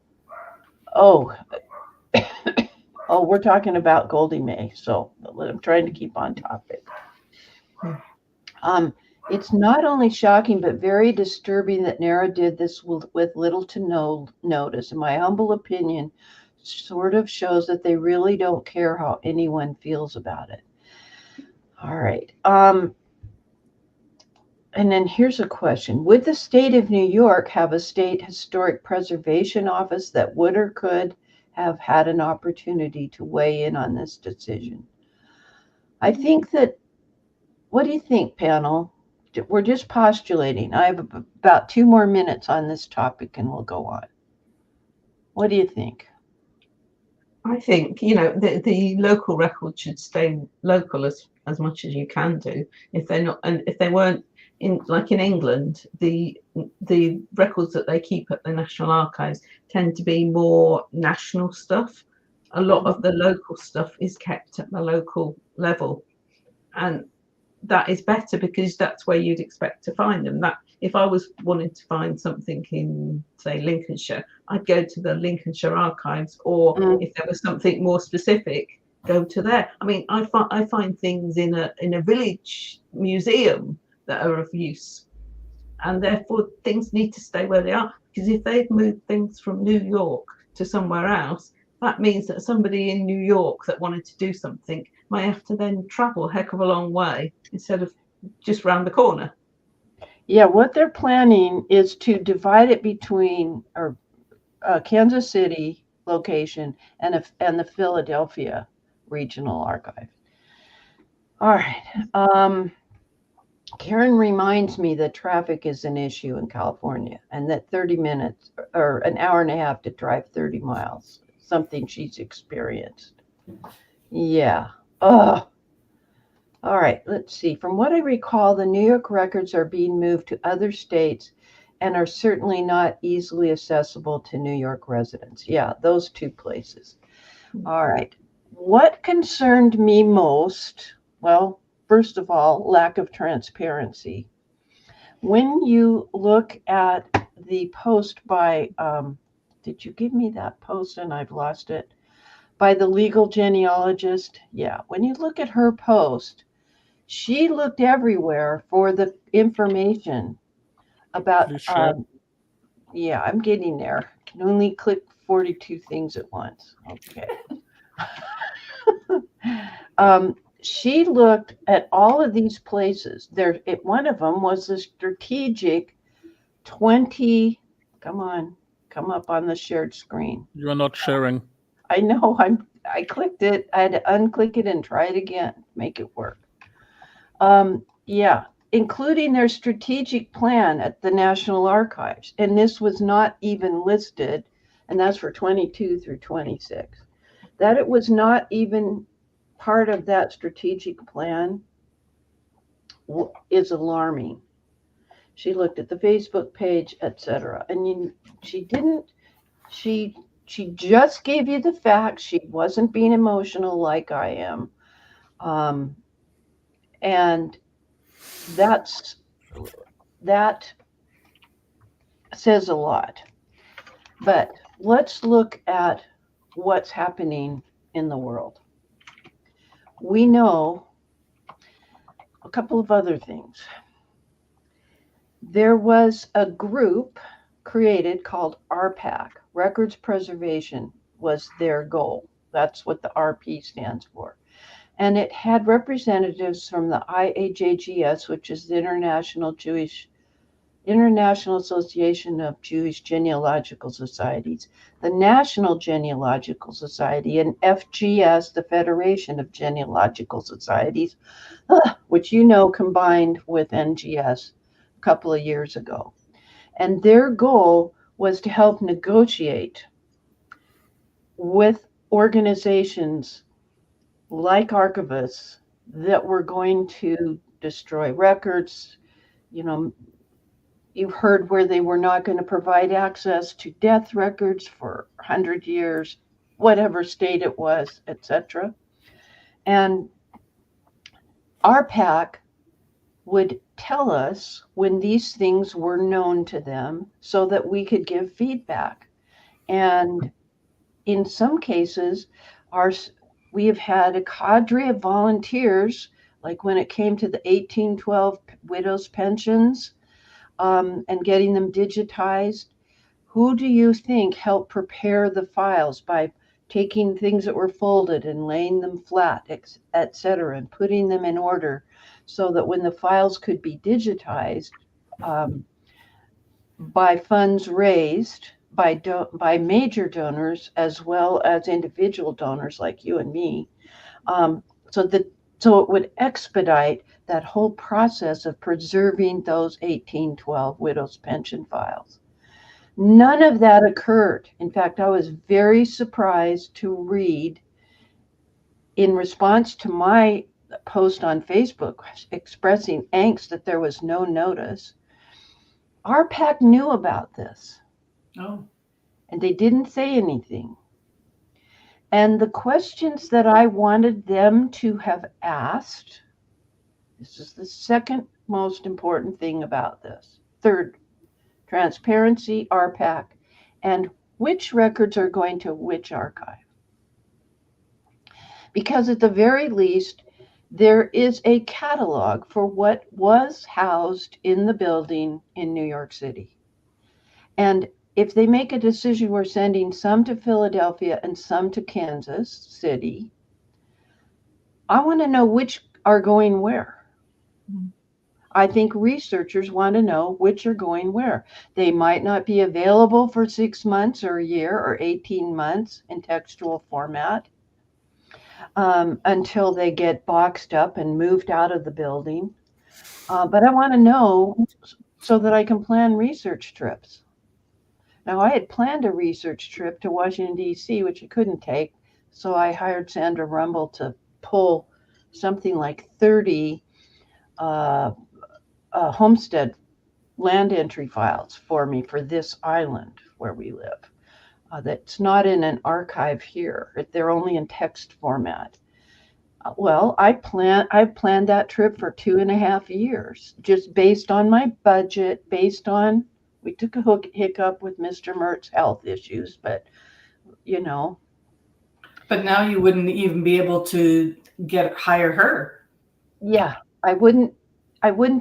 we're talking about Goldie May, so I'm trying to keep on topic. It's not only shocking, but very disturbing that NARA did this with little to no notice. In my humble opinion, sort of shows that they really don't care how anyone feels about it. All right. And then here's a question. Would the state of New York have a state historic preservation office that would or could have had an opportunity to weigh in on this decision? I think that, what do you think, panel? We're just postulating. I have about 2 more minutes on this topic and we'll go on. What do you think? I think, the local records should stay local as much as you can do. If they're not, and if they weren't in England, the records that they keep at the National Archives tend to be more national stuff. A lot of the local stuff is kept at the local level, and that is better because that's where you'd expect to find them. That if I was wanting to find something in, say, Lincolnshire, I'd go to the Lincolnshire archives, or if there was something more specific, go to there. I mean, I find things in a village museum that are of use, and therefore things need to stay where they are, because if they've moved things from New York to somewhere else, that means that somebody in New York that wanted to do something might have to then travel a heck of a long way instead of just round the corner. Yeah, what they're planning is to divide it between Kansas City location and the Philadelphia Regional Archive. All right. Karen reminds me that traffic is an issue in California and that 30 minutes or an hour and a half to drive 30 miles, something she's experienced. Yeah. Ugh. All right, let's see. From what I recall, the New York records are being moved to other states and are certainly not easily accessible to New York residents. Yeah, those two places. All right. What concerned me most? Well, first of all, lack of transparency. When you look at the post by, did you give me that post and I've lost it? By the legal genealogist? Yeah. When you look at her post, she looked everywhere for the information about, Please share. yeah, I'm getting there. Can only click 42 things at once. Okay. She looked at all of these places. One of them was the strategic 20. Come on, come up on the shared screen. You are not sharing. I know. I clicked it. I had to unclick it and try it again. Make it work. Yeah, including their strategic plan at the National Archives, and this was not even listed, and that's for 22 through 26. That it was not even part of that strategic plan is alarming. She looked at the Facebook page, etc. And she just gave you the facts. She wasn't being emotional like I am. And that says a lot. But let's look at what's happening in the world. We know a couple of other things. There was a group created called RPAC. Records Preservation was their goal. That's what the RP stands for. And it had representatives from the IAJGS, which is the International Association of Jewish Genealogical Societies, the National Genealogical Society, and FGS, the Federation of Genealogical Societies, which combined with NGS a couple of years ago. And their goal was to help negotiate with organizations like archivists that were going to destroy records. You've heard where they were not going to provide access to death records for 100 years, whatever state it was, etc. And RPAC would tell us when these things were known to them so that we could give feedback. And in some cases, we have had a cadre of volunteers, like when it came to the 1812 widows' pensions, and getting them digitized. Who do you think helped prepare the files by taking things that were folded and laying them flat, etc., and putting them in order so that when the files could be digitized by funds raised by major donors as well as individual donors like you and me, so it would expedite that whole process of preserving those 1812 widows' pension files. None of that occurred. In fact, I was very surprised to read, in response to my post on Facebook expressing angst that there was no notice, RPAC knew about this. Oh. And they didn't say anything. And the questions that I wanted them to have asked, this is the second most important thing about this. Third, transparency, RPAC, and which records are going to which archive. Because at the very least, there is a catalog for what was housed in the building in New York City. And if they make a decision, we're sending some to Philadelphia and some to Kansas City, I want to know which are going where. I think researchers want to know which are going where. They might not be available for 6 months or a year or 18 months in textual format. until they get boxed up and moved out of the building. But I want to know so that I can plan research trips. Now, I had planned a research trip to Washington, D.C., which I couldn't take. So I hired Sandra Rumble to pull something like 30 homestead land entry files for me for this island where we live. That's not in an archive here. They're only in text format. Well, I've planned that trip for 2.5 years, just based on my budget, based on, we took a hiccup with Mr. Myrt's health issues, but you know. But now you wouldn't even be able to hire her. Yeah, I wouldn't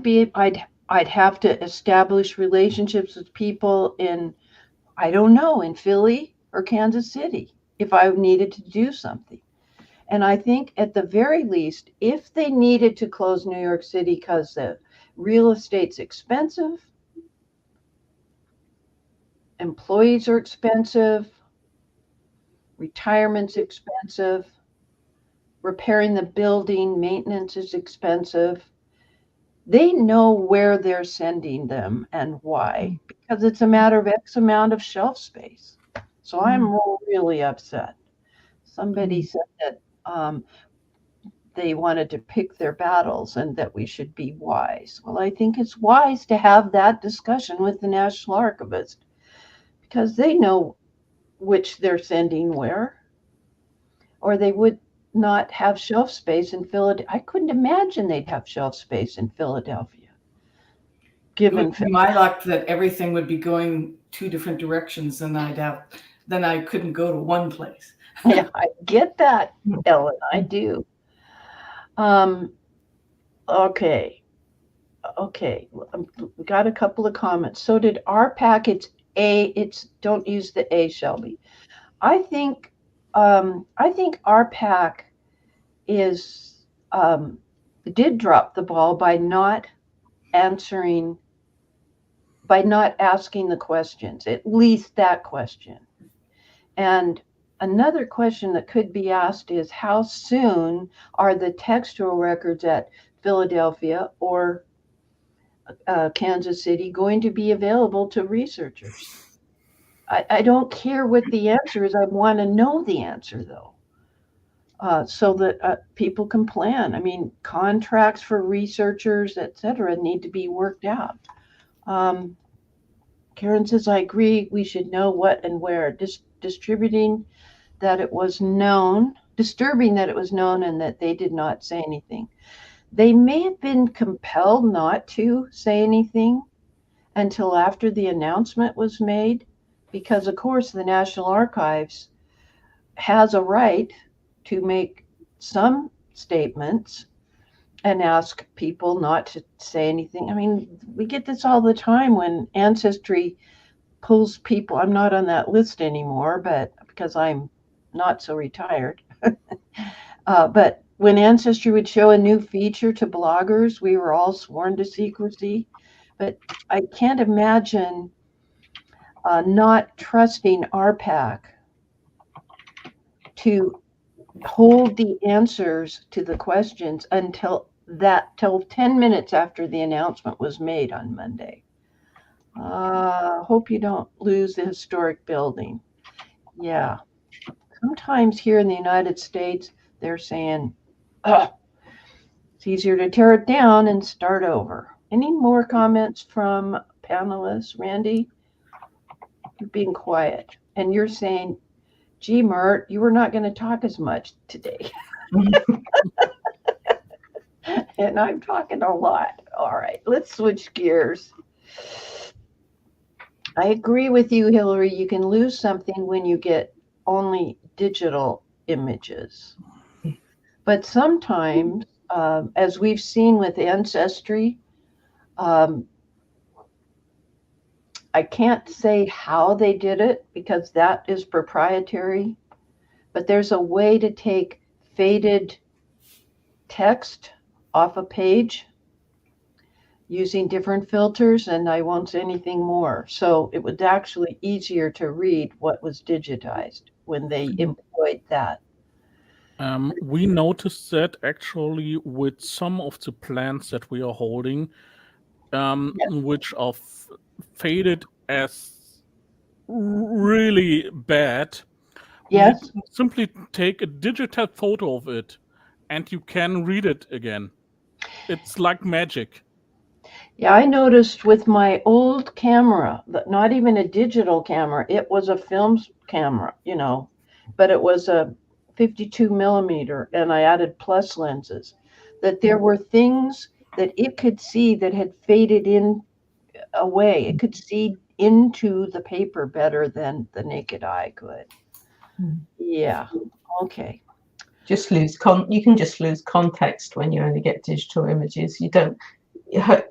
be, I'd have to establish relationships with people in, I don't know, in Philly or Kansas City if I needed to do something. And I think at the very least, if they needed to close New York City because the real estate's expensive, employees are expensive, retirement's expensive, repairing the building, maintenance is expensive, they know where they're sending them and why, because it's a matter of X amount of shelf space. So I'm really upset. Somebody said that they wanted to pick their battles and that we should be wise. Well, I think it's wise to have that discussion with the National Archivist because they know which they're sending where, or they would not have shelf space in Philadelphia. I couldn't imagine they'd have shelf space in Philadelphia. Given my luck that everything would be going 2 different directions, and then I couldn't go to one place. Yeah, I get that, Ellen. I do. Okay. We got a couple of comments. So did RPAC. It's A. Don't use the A, Shelby. I think RPAC did drop the ball by not asking the questions, at least that question. And another question that could be asked is how soon are the textual records at Philadelphia or Kansas City going to be available to researchers? I don't care what the answer is. I want to know the answer, though, so that people can plan. I mean, contracts for researchers, et cetera, need to be worked out. Karen says, I agree. We should know what and where. Disturbing that it was known and that they did not say anything. They may have been compelled not to say anything until after the announcement was made, because of course the National Archives has a right to make some statements and ask people not to say anything. I mean, we get this all the time when Ancestry pulls people. I'm not on that list anymore, but because I'm not so retired. But when Ancestry would show a new feature to bloggers, we were all sworn to secrecy. But I can't imagine not trusting RPAC to hold the answers to the questions until 10 minutes after the announcement was made on Monday. Hope you don't lose the historic building. Yeah. Sometimes here in the United States, they're saying, it's easier to tear it down and start over. Any more comments from panelists? Randy, you're being quiet. And you're saying, gee, Myrt, you were not going to talk as much today. And I'm talking a lot. All right, let's switch gears. I agree with you, Hillary. You can lose something when you get only digital images. But sometimes, as we've seen with Ancestry, I can't say how they did it because that is proprietary, but there's a way to take faded text off a page using different filters, and I won't say anything more. So it was actually easier to read what was digitized when they employed that. We noticed that actually with some of the plants that we are holding, which are faded as really bad. Yes. We simply take a digital photo of it and you can read it again. It's like magic. Yeah, I noticed with my old camera, not even a digital camera, it was a film camera, but it was a 52 millimeter, and I added plus lenses, that there were things that it could see that had faded in away. It could see into the paper better than the naked eye could. Yeah. Okay. Just lose you can just lose context when you only get digital images. You don't.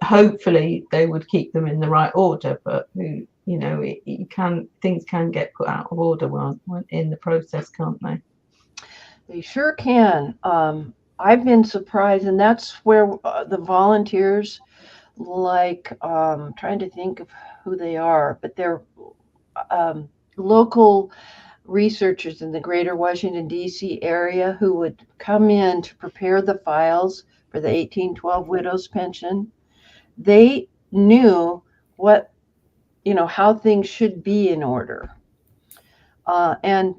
Hopefully they would keep them in the right order, but things can get put out of order in the process, can't they? They sure can. I've been surprised, and that's where the volunteers, like, trying to think of who they are, but they're local researchers in the greater Washington, D.C. area who would come in to prepare the files for the 1812 widows pension. They knew how things should be in order. And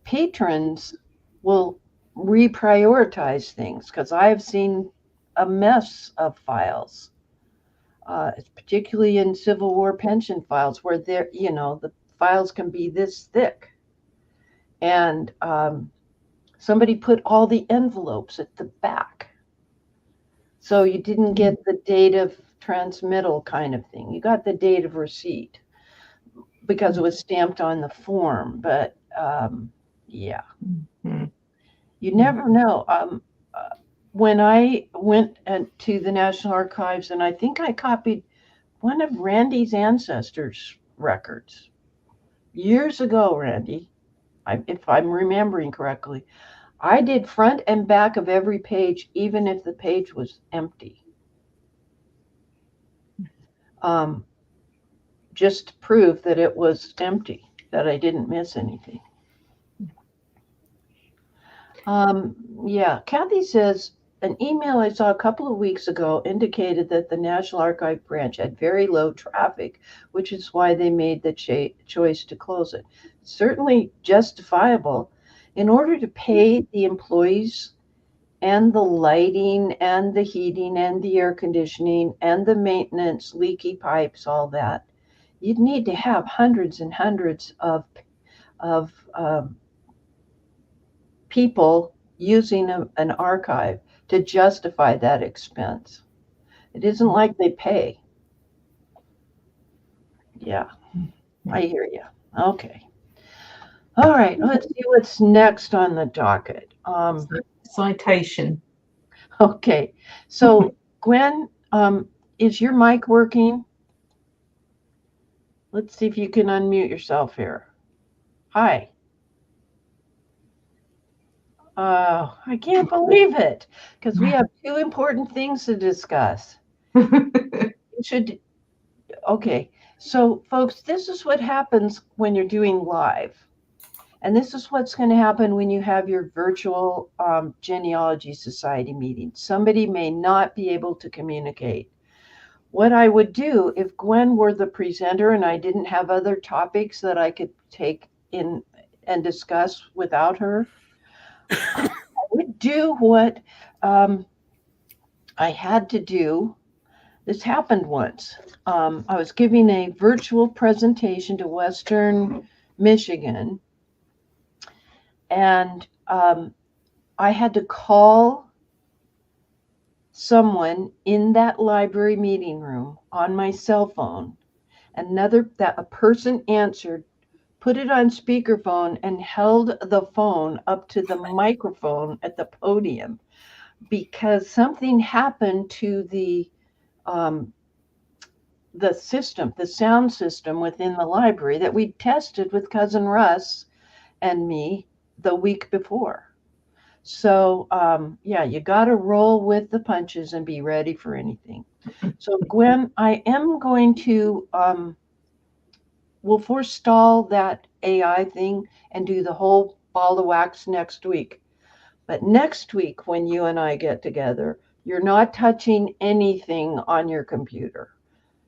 patrons will reprioritize things, because I've seen a mess of files, particularly in Civil War pension files, where the files can be this thick. And somebody put all the envelopes at the back. So you didn't get the date of transmittal kind of thing. You got the date of receipt because it was stamped on the form. But yeah, you never know. When I went to the National Archives, and I think I copied one of Randy's ancestors' records years ago, Randy, if I'm remembering correctly, I did front and back of every page, even if the page was empty. Just to prove that it was empty, that I didn't miss anything. Yeah, Kathy says, an email I saw a couple of weeks ago indicated that the National Archive branch had very low traffic, which is why they made the choice to close it. Certainly justifiable. In order to pay the employees and the lighting and the heating and the air conditioning and the maintenance, leaky pipes, all that, you'd need to have hundreds and hundreds of people using an archive to justify that expense. It isn't like they pay. Yeah, I hear you. Okay. All right, let's see what's next on the docket. Citation. Okay, so Gwen, is your mic working? Let's see if you can unmute yourself here. Hi. I can't believe it, because we have two important things to discuss. Okay, so folks, this is what happens when you're doing live. And this is what's going to happen when you have your virtual genealogy society meeting. Somebody may not be able to communicate. What I would do if Gwen were the presenter and I didn't have other topics that I could take in and discuss without her, I would do what I had to do. This happened once. I was giving a virtual presentation to Western Michigan, and I had to call someone in that library meeting room on my cell phone. A person answered, put it on speakerphone, and held the phone up to the microphone at the podium, because something happened to the system, the sound system within the library that we tested with Cousin Russ and me the week before. So yeah, you got to roll with the punches and be ready for anything. So Gwen, I am going to we'll forestall that AI thing and do the whole ball of wax next week. But next week, when you and I get together, you're not touching anything on your computer.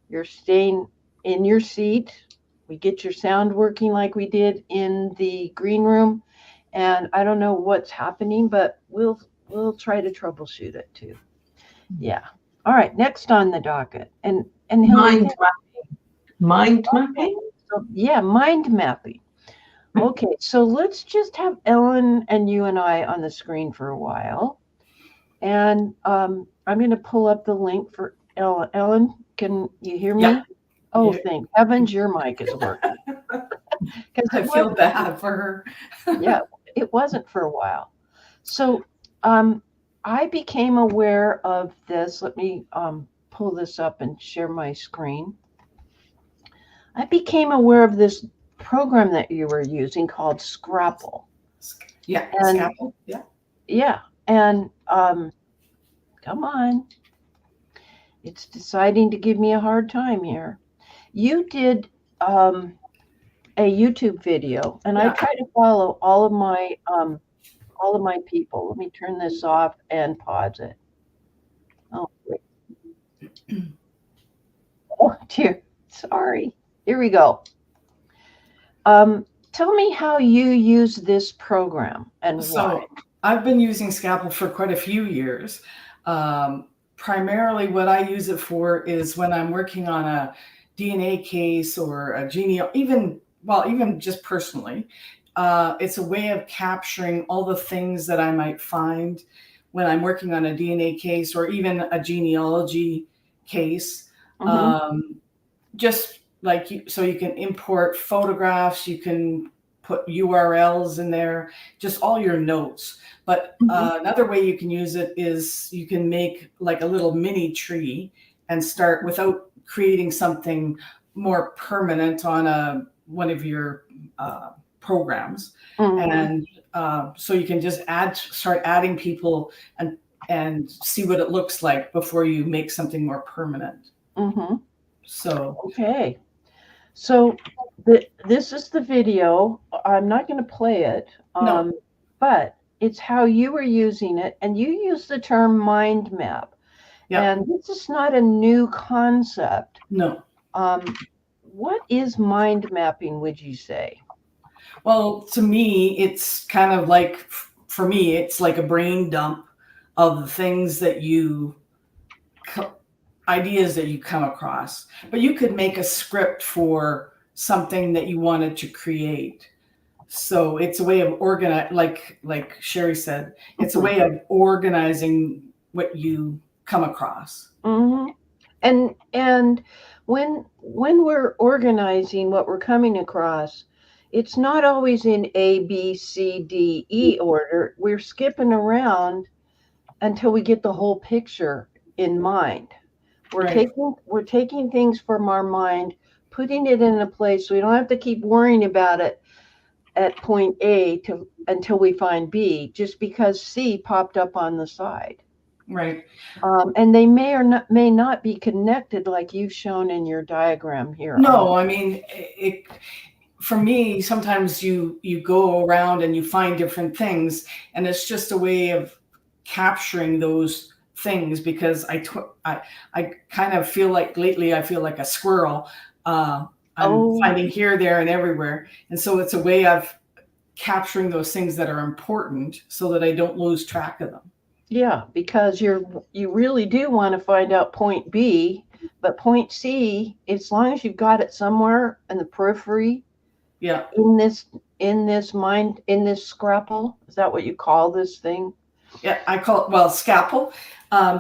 You're staying in your seat. We get your sound working like we did in the green room. And I don't know what's happening, but we'll try to troubleshoot it too. Yeah. All right. Next on the docket. And Hillary, Mind mapping? so, yeah, mind mapping. Okay, so let's just have Ellen and you and I on the screen for a while. And I'm going to pull up the link for Ellen. Ellen, can you hear me? Yeah. Oh, Yeah. thank heavens, your mic is working. I feel bad for her. Yeah, it wasn't for a while. So I became aware of this. Let me pull this up and share my screen. I became aware of this program that you were using called Scapple. Yeah, And- Scapple. Yeah. Yeah, and come on. It's deciding to give me a hard time here. You did a YouTube video, and I Yeah. try to follow all of my people. Let me turn this off and pause it. Oh, wait. Oh dear, sorry. Here we go. Tell me how you use this program and why. So I've been using Scapple for quite a few years. Primarily what I use it for is when I'm working on a DNA case or a even just personally. It's a way of capturing all the things that I might find when I'm working on a DNA case or even a genealogy case. Just like so you can import photographs, you can put URLs in there, just all your notes. But another way you can use it is you can make like a little mini tree and start without creating something more permanent on one of your programs. And so you can just start adding people and see what it looks like before you make something more permanent. So okay. So this is the video. I'm not going to play it, No. but it's how you were using it, and you use the term mind map. Yeah. And this is not a new concept. No. What is mind mapping, would you say? Well, to me, it's kind of like, for me, it's like a brain dump of the things that ideas that you come across. But you could make a script for something that you wanted to create. So it's a way of like Sherry said, it's a way of organizing what you come across. And when we're organizing what we're coming across, it's not always in A, B, C, D, E order. We're skipping around until we get the whole picture in mind. We're taking things from our mind, putting it in a place so we don't have to keep worrying about it at point A until we find B, just because C popped up on the side. Right. And they may not be connected like you've shown in your diagram here. No, I mean, for me, sometimes you go around and you find different things, and it's just a way of capturing those things, because I kind of feel like lately I feel like a squirrel. I'm finding here, there, and everywhere. And so it's a way of capturing those things that are important so that I don't lose track of them. Yeah, because you really do want to find out point B, but point C, as long as you've got it somewhere in the periphery, yeah, in this Scapple, is that what you call this thing? Yeah, I call it Scapple.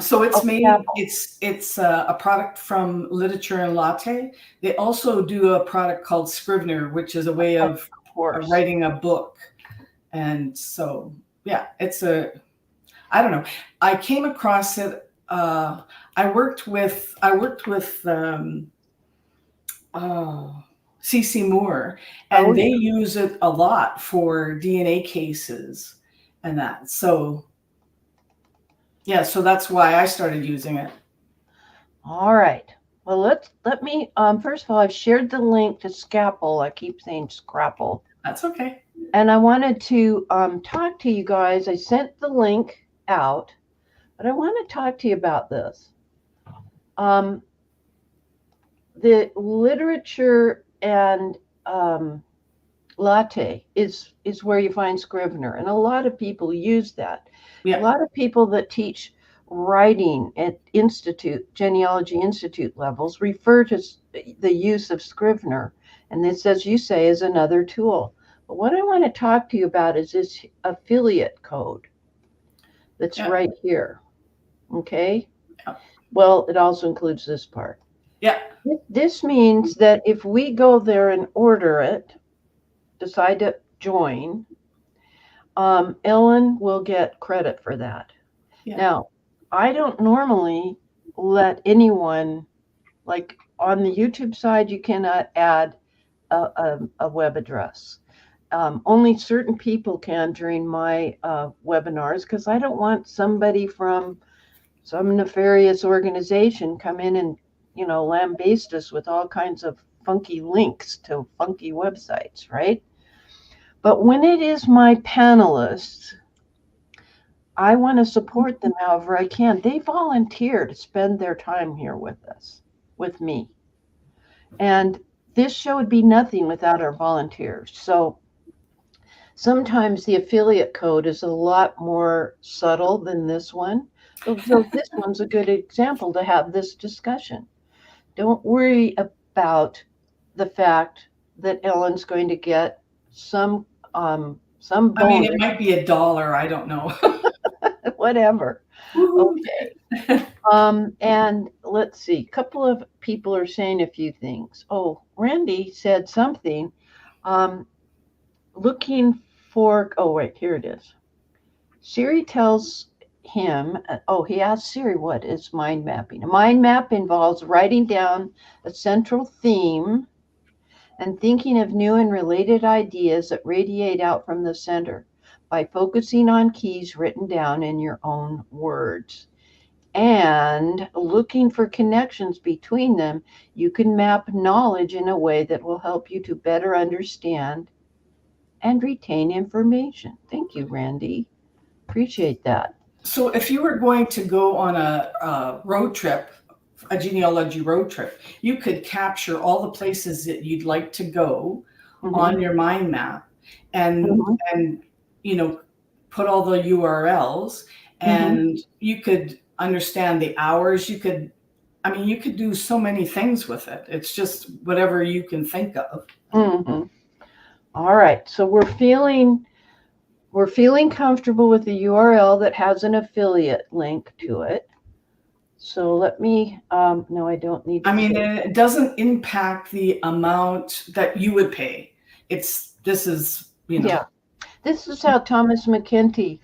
So it's made. Scapple. It's a product from Literature and Latte. They also do a product called Scrivener, which is a way of writing a book. And so yeah, I don't know. I came across it. I worked with CC Moore, and they use it a lot for DNA cases and that. So yeah, so that's why I started using it. All right. Well, let me first of all, I've shared the link to Scapple. I keep saying Scrapple. That's okay. And I wanted to talk to you guys. I sent the link out, but I want to talk to you about this. The literature and latte is where you find Scrivener, and a lot of people use that. Yeah. A lot of people that teach writing at genealogy institute levels refer to the use of Scrivener, and this, as you say, is another tool. But what I want to talk to you about is this affiliate code that's right here. Okay. Yeah. Well, it also includes this part. Yeah. This means that if we go there and order it, decide to join, Ellen will get credit for that. Yeah. Now, I don't normally let anyone, like on the YouTube side, you cannot add a web address. Only certain people can during my webinars, because I don't want somebody from some nefarious organization come in and, lambaste us with all kinds of funky links to funky websites, right? But when it is my panelists, I want to support them however I can. They volunteer to spend their time here with us, with me. And this show would be nothing without our volunteers. So sometimes the affiliate code is a lot more subtle than this one. So this one's a good example to have this discussion. Don't worry about the fact that Ellen's going to get some bonus. I mean, it might be $1. I don't know. Whatever. Okay. And let's see. A couple of people are saying a few things. Oh, Randy said something. Looking for. Oh, wait. Here it is. Siri tells him. He asked Siri, what is mind mapping? A mind map involves writing down a central theme and thinking of new and related ideas that radiate out from the center by focusing on keys written down in your own words. And looking for connections between them, you can map knowledge in a way that will help you to better understand and retain information. Thank you, Randy. Appreciate that. So if you were going to go on a road trip, a genealogy road trip, you could capture all the places that you'd like to go on your mind map and put all the URLs, and you could understand the hours. You could do so many things with it. It's just whatever you can think of. All right. So we're feeling comfortable with the URL that has an affiliate link to it. So let me, no, I don't need to. It doesn't impact the amount that you would pay. This is how Thomas McKenty,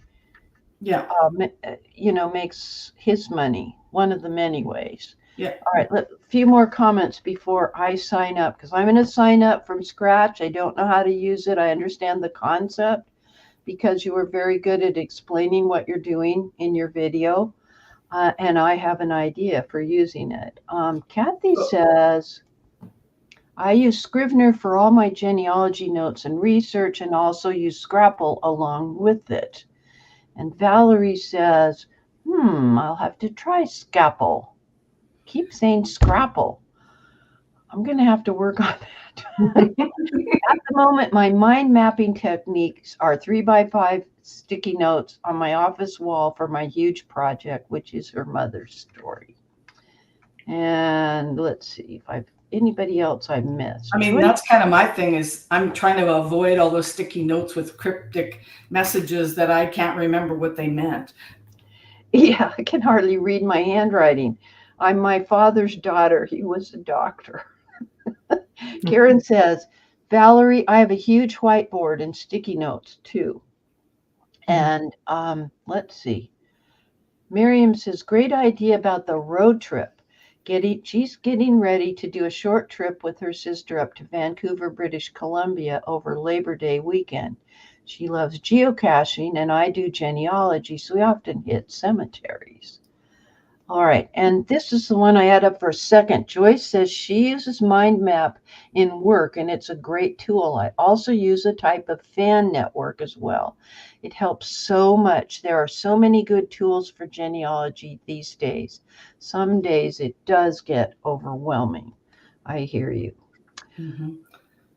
makes his money. One of the many ways. Yeah. All right. A few more comments before I sign up, because I'm going to sign up from scratch. I don't know how to use it. I understand the concept because you were very good at explaining what you're doing in your video. And I have an idea for using it. Kathy says, I use Scrivener for all my genealogy notes and research, and also use Scapple along with it. And Valerie says, I'll have to try Scapple. Keep saying Scrapple. I'm going to have to work on that. At the moment, my mind mapping techniques are 3x5 sticky notes on my office wall for my huge project, which is her mother's story. And let's see if anybody else I've missed. That's kind of my thing, is I'm trying to avoid all those sticky notes with cryptic messages that I can't remember what they meant. Yeah, I can hardly read my handwriting. I'm my father's daughter. He was a doctor. Karen says, Valerie, I have a huge whiteboard and sticky notes too. And let's see. Miriam says, great idea about the road trip. She's getting ready to do a short trip with her sister up to Vancouver, British Columbia over Labor Day weekend. She loves geocaching and I do genealogy, so we often hit cemeteries. All right, and this is the one I had up for a second. Joyce says she uses Mind Map in work, and it's a great tool. I also use a type of fan network as well. It helps so much. There are so many good tools for genealogy these days. Some days it does get overwhelming. I hear you. Mhm.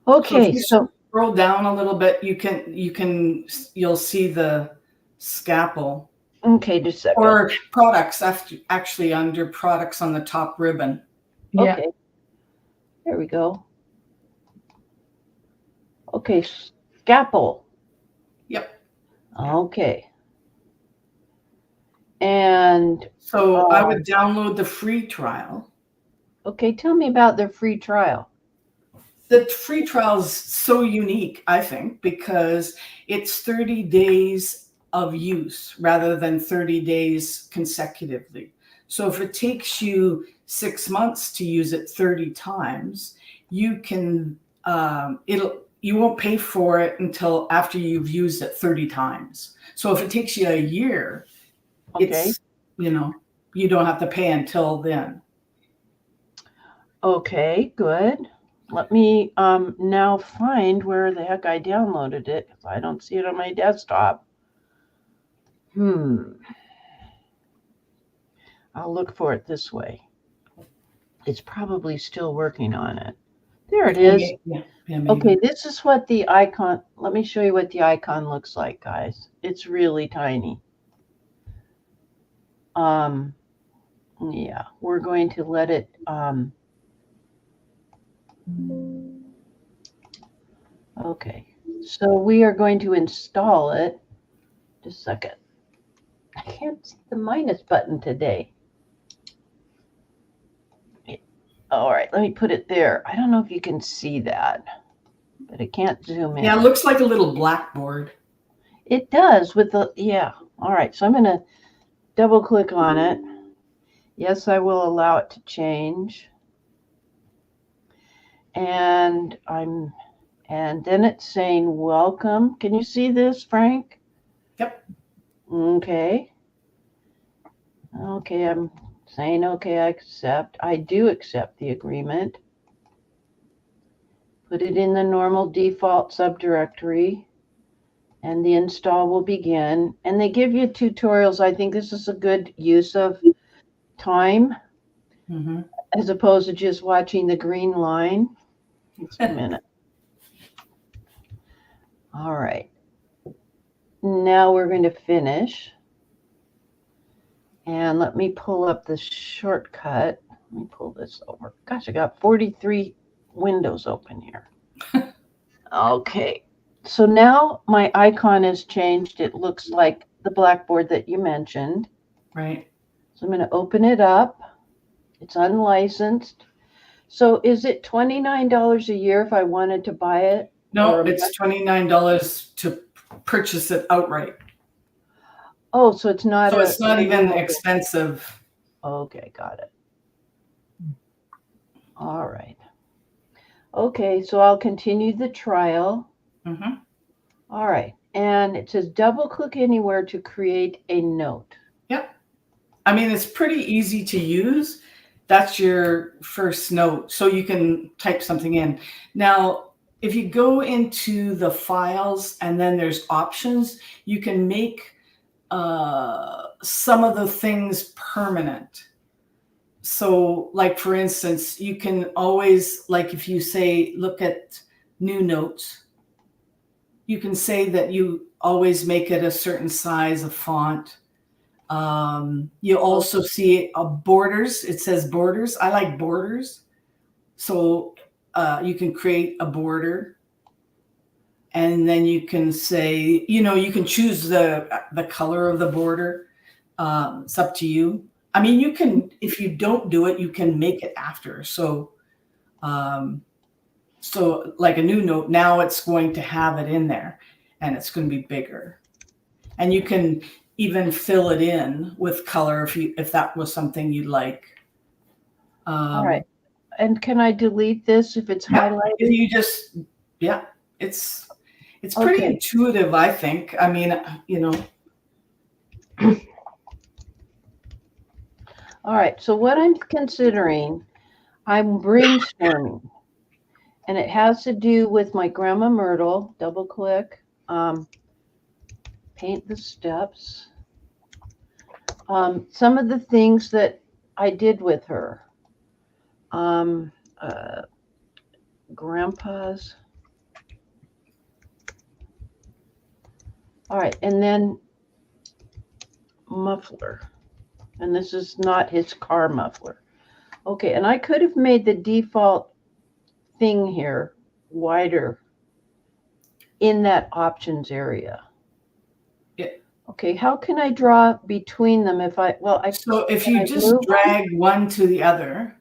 Okay, if you so scroll down a little bit, you'll see the Scapple okay, just a second. or products actually under products on the top ribbon. Yeah. Okay, there we go. Okay, Scapple. Yep. Okay. And So I would download the free trial. okay, tell me about their free trial. The free trial is so unique, I think, because it's 30 days of use rather than 30 days consecutively. So if it takes you 6 months to use it 30 times, you can you won't pay for it until after you've used it 30 times. So if it takes you a year, Okay. it's, you don't have to pay until then. Okay, good. Let me now find where the heck I downloaded it because I don't see it on my desktop. I'll look for it this way. It's probably still working on it. There it is. Yeah, okay, this is what the icon, let me show you what the icon looks like, guys. It's really tiny. Yeah, we're going to let it, okay, so we are going to install it. Just a second. I can't see the minus button today. All right, let me put it there. I don't know if you can see that, but it can't zoom in. Yeah, it looks like a little blackboard. It does with the, yeah. All right, so I'm going to double click on it. Yes, I will allow it to change. And then it's saying welcome. Can you see this, Frank? Yep. Okay. Okay, I'm saying okay, I accept. I do accept the agreement. Put it in the normal default subdirectory, and the install will begin. And they give you tutorials. I think this is a good use of time as opposed to just watching the green line. Just a minute. All right. Now we're going to finish. And let me pull up the shortcut. Let me pull this over. Gosh, I got 43 windows open here. Okay. So now my icon has changed. It looks like the blackboard that you mentioned. Right. So I'm going to open it up. It's unlicensed. So is it $29 a year if I wanted to buy it? No, it's $29 to purchase it outright. Oh, so it's not. So it's not even expensive. Okay, got it. All right. Okay, so I'll continue the trial. All right, and it says double click anywhere to create a note. Yep. I mean, it's pretty easy to use. That's your first note. So you can type something in. Now, if you go into the files and then there's options, you can make some of the things permanent. So like, for instance, you can always, like if you say, look at new notes, you can say that you always make it a certain size of font. You also see borders. It says borders. I like borders. So you can create a border. And then you can say, you can choose the color of the border. It's up to you. I mean, you can, if you don't do it, you can make it after. So, so like a new note, now it's going to have it in there and it's going to be bigger. And you can even fill it in with color if that was something you'd like. All right. And can I delete this if it's highlighted? If you just, it's pretty intuitive, I think. I mean, All right, so what I'm considering, I'm brainstorming, and it has to do with my grandma Myrtle. Double click, paint the steps. Some of the things that I did with her. Grandpa's. All right, and then muffler. And this is not his car muffler. Okay, and I could have made the default thing here wider in that options area. Yeah. Okay, how can I draw between them if I, well, I. So if you just drag one to the other,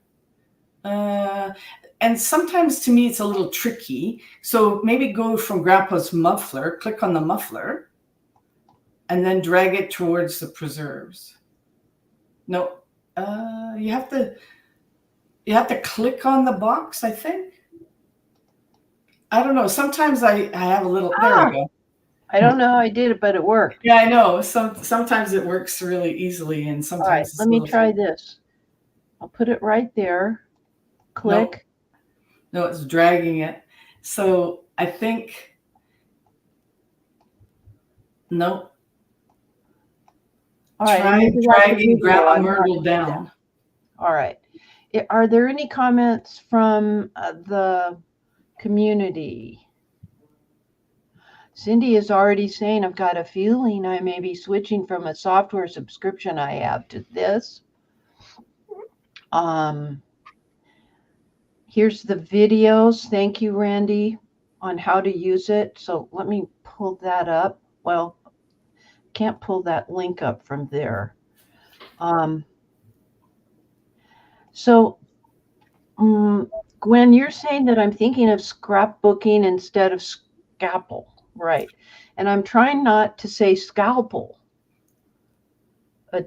and sometimes to me it's a little tricky. So maybe go from Grandpa's muffler, click on the muffler, and then drag it towards the preserves. No, you have to click on the box, I think. I don't know. Sometimes I have a little. There we go. I don't know how I did it, but it worked. Yeah, I know. Sometimes it works really easily, and sometimes. All right, let me try this. I'll put it right there. Click. No, it's dragging it. So I think. No. All right. Try dragging Grandma Myrtle down. All right. Are there any comments from the community? Cindy is already saying, I've got a feeling I may be switching from a software subscription I have to this. Here's the videos. Thank you, Randy, on how to use it. So let me pull that up. Well, can't pull that link up from there. Gwen, you're saying that I'm thinking of scrapbooking instead of Scapple, right? And I'm trying not to say scalpel, a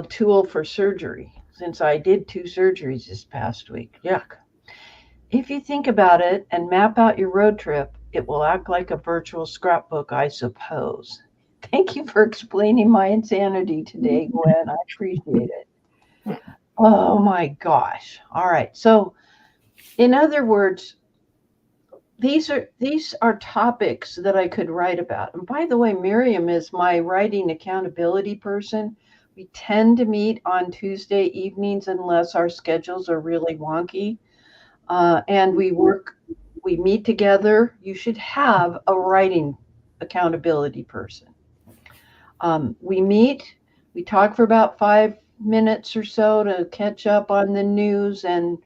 tool for surgery, since I did 2 surgeries this past week. Yuck. If you think about it and map out your road trip, it will act like a virtual scrapbook, I suppose. Thank you for explaining my insanity today, Gwen. I appreciate it. Oh my gosh. All right. So in other words, these are topics that I could write about. And by the way, Miriam is my writing accountability person. We tend to meet on Tuesday evenings unless our schedules are really wonky. And we meet together. You should have a writing accountability person. We meet, we talk for about 5 minutes or so to catch up on the news and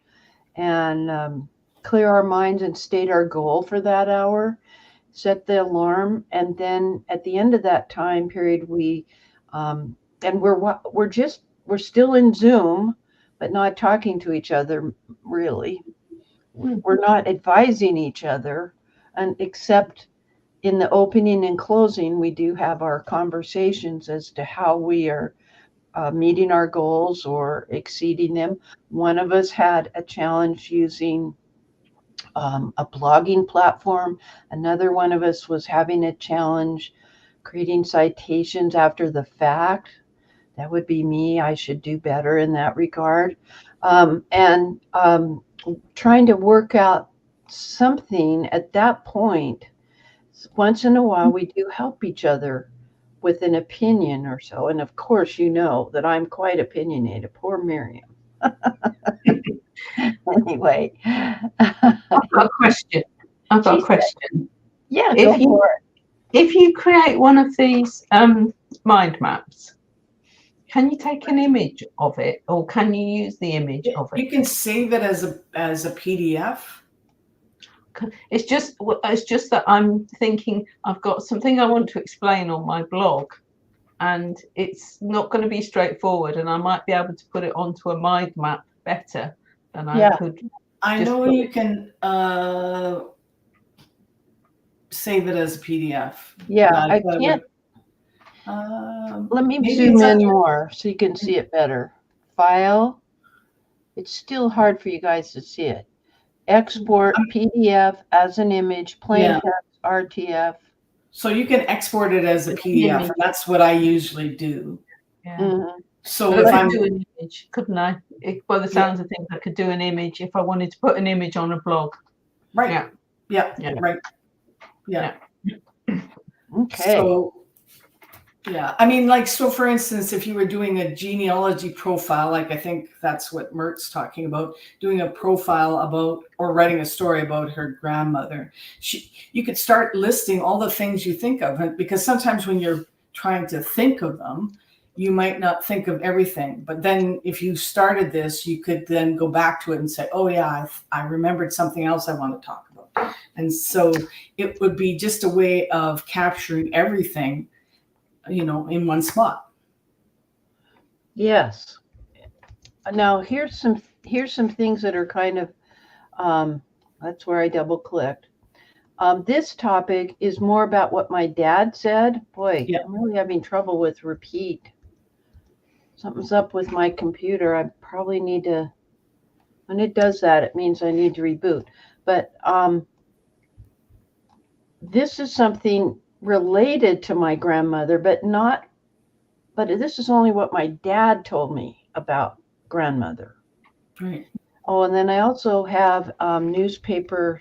clear our minds and state our goal for that hour, set the alarm, and then at the end of that time period, we're still in Zoom, but not talking to each other really. We're not advising each other, and except in the opening and closing, we do have our conversations as to how we are meeting our goals or exceeding them. One of us had a challenge using a blogging platform. Another one of us was having a challenge creating citations after the fact. That would be me. I should do better in that regard. And trying to work out something at that point. Once in a while, we do help each other with an opinion or so. And of course, you know that I'm quite opinionated. Poor Miriam. Anyway. I've got a question. Yeah, go for it. If you create one of these mind maps, can you take an image of it, or can you use the image of it? You can save it as a PDF. It's just that I'm thinking I've got something I want to explain on my blog, and it's not going to be straightforward, and I might be able to put it onto a mind map better than I could. I know you can save it as a PDF. Yeah, I can't. Let me zoom in more so you can see it better. File. It's still hard for you guys to see it. Export PDF as an image, plain text, RTF. So you can export it as a PDF, and that's what I usually do. Yeah. Mm-hmm. So But if I I'm could do an image, couldn't I? By the sounds of things, I could do an image if I wanted to put an image on a blog. right, Yeah. yeah, right, yeah. Okay. So, yeah, I mean, like, so for instance, if you were doing a genealogy profile, like I think that's what Myrt's talking about, doing a profile about or writing a story about her grandmother, you could start listing all the things you think of, because sometimes when you're trying to think of them, you might not think of everything. But then if you started this, you could then go back to it and say, oh yeah, I remembered something else I want to talk about. And so it would be just a way of capturing everything, you know, in one spot. Yes. Now here's some things that are kind of that's where I double clicked. This topic is more about what my dad said. Boy, Yeah. I'm really having trouble with repeat. Something's up with my computer. I probably need to, when it does that, it means I need to reboot. But this is something related to my grandmother, but this is only what my dad told me about grandmother. Right. Oh, and then I also have newspaper.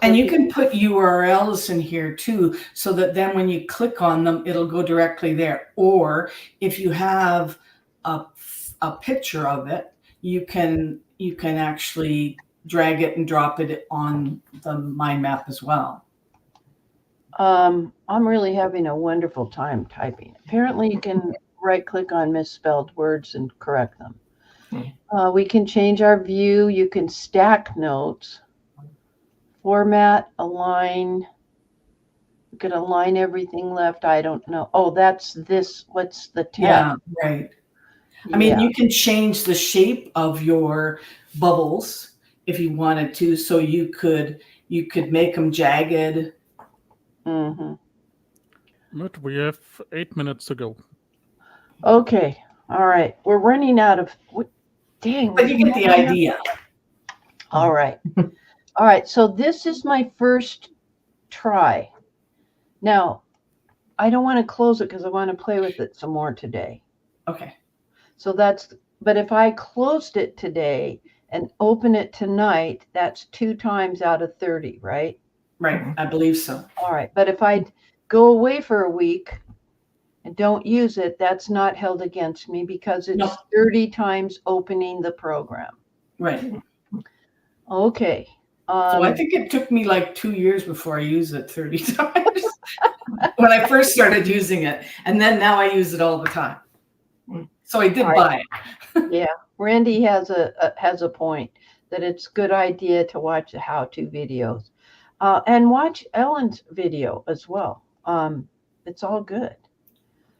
And you can put URLs in here too, so that then when you click on them, it'll go directly there. Or if you have a picture of it, you can actually drag it and drop it on the mind map as well. I'm really having a wonderful time typing. Apparently you can right click on misspelled words and correct them. We can change our view. You can stack notes, format, align. You can align everything left. I don't know. Oh, that's this. What's the tab? Yeah, right. I mean, you can change the shape of your bubbles if you wanted to. So you could make them jagged. Mm-hmm. Myrt, we have 8 minutes to go. Okay. All right. We're running out of. Dang. But you get the idea. All right. All right. So this is my first try. Now, I don't want to close it because I want to play with it some more today. Okay. So but if I closed it today and open it tonight, that's 2 times out of 30, right? Right. I believe so. All right. But if I go away for a week and don't use it, that's not held against me because it's 30 times opening the program. Right. Okay. So I think it took me like 2 years before I used it 30 times when I first started using it. And then now I use it all the time. So I did buy it. Yeah. Randy has a point that it's a good idea to watch the how-to videos and watch Ellen's video as well. It's all good.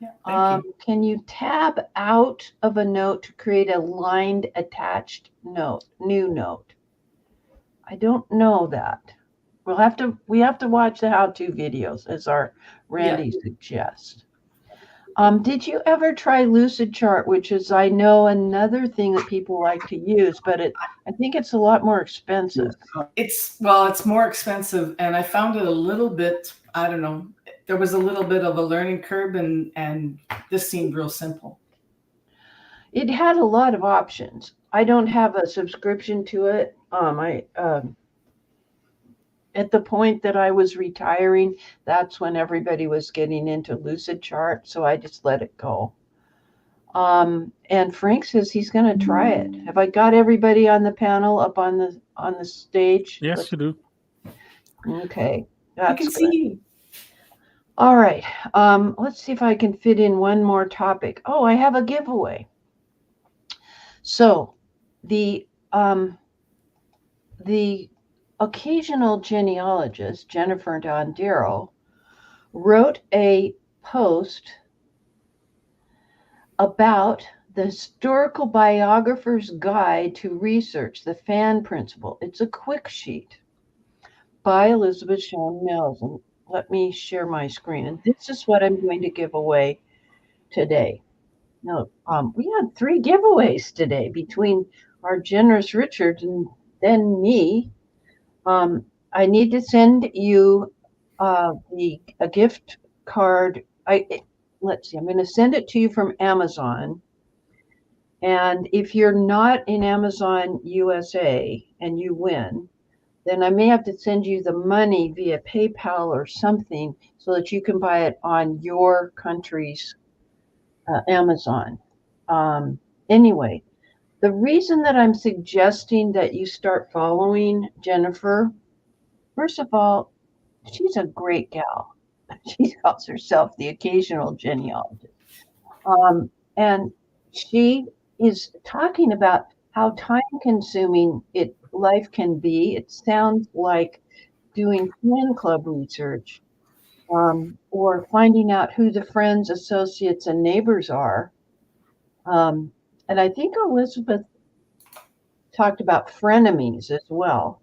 Yeah, thank you. Can you tab out of a note to create a lined attached note, new note? I don't know that. We have to watch the how-to videos, as our Randy suggests. Did you ever try Lucidchart, which is, I know, another thing that people like to use, but I think it's a lot more expensive. It's more expensive, and I found it a little bit, I don't know, there was a little bit of a learning curve, and this seemed real simple. It had a lot of options. I don't have a subscription to it. At the point that I was retiring, that's when everybody was getting into Lucidchart, so I just let it go. And Frank says he's going to try it. Have I got everybody on the panel up on the stage? Yes, you do. Okay, I can see you. All right. Let's see if I can fit in one more topic. Oh, I have a giveaway. So the Occasional Genealogist, Jennifer Dondero, wrote a post about the Historical Biographer's Guide to Research, the FAN Principle. It's a quick sheet by Elizabeth Shawn Mills. And let me share my screen. And this is what I'm going to give away today. Now, we had 3 giveaways today between our generous Richard and then me. I need to send you a gift card. let's see, I'm going to send it to you from Amazon. And if you're not in Amazon USA and you win, then I may have to send you the money via PayPal or something so that you can buy it on your country's Amazon. Anyway, the reason that I'm suggesting that you start following Jennifer, first of all, she's a great gal. She calls herself the Occasional Genealogist. And she is talking about how time-consuming life can be. It sounds like doing fan club research, or finding out who the friends, associates, and neighbors are. And I think Elizabeth talked about frenemies as well.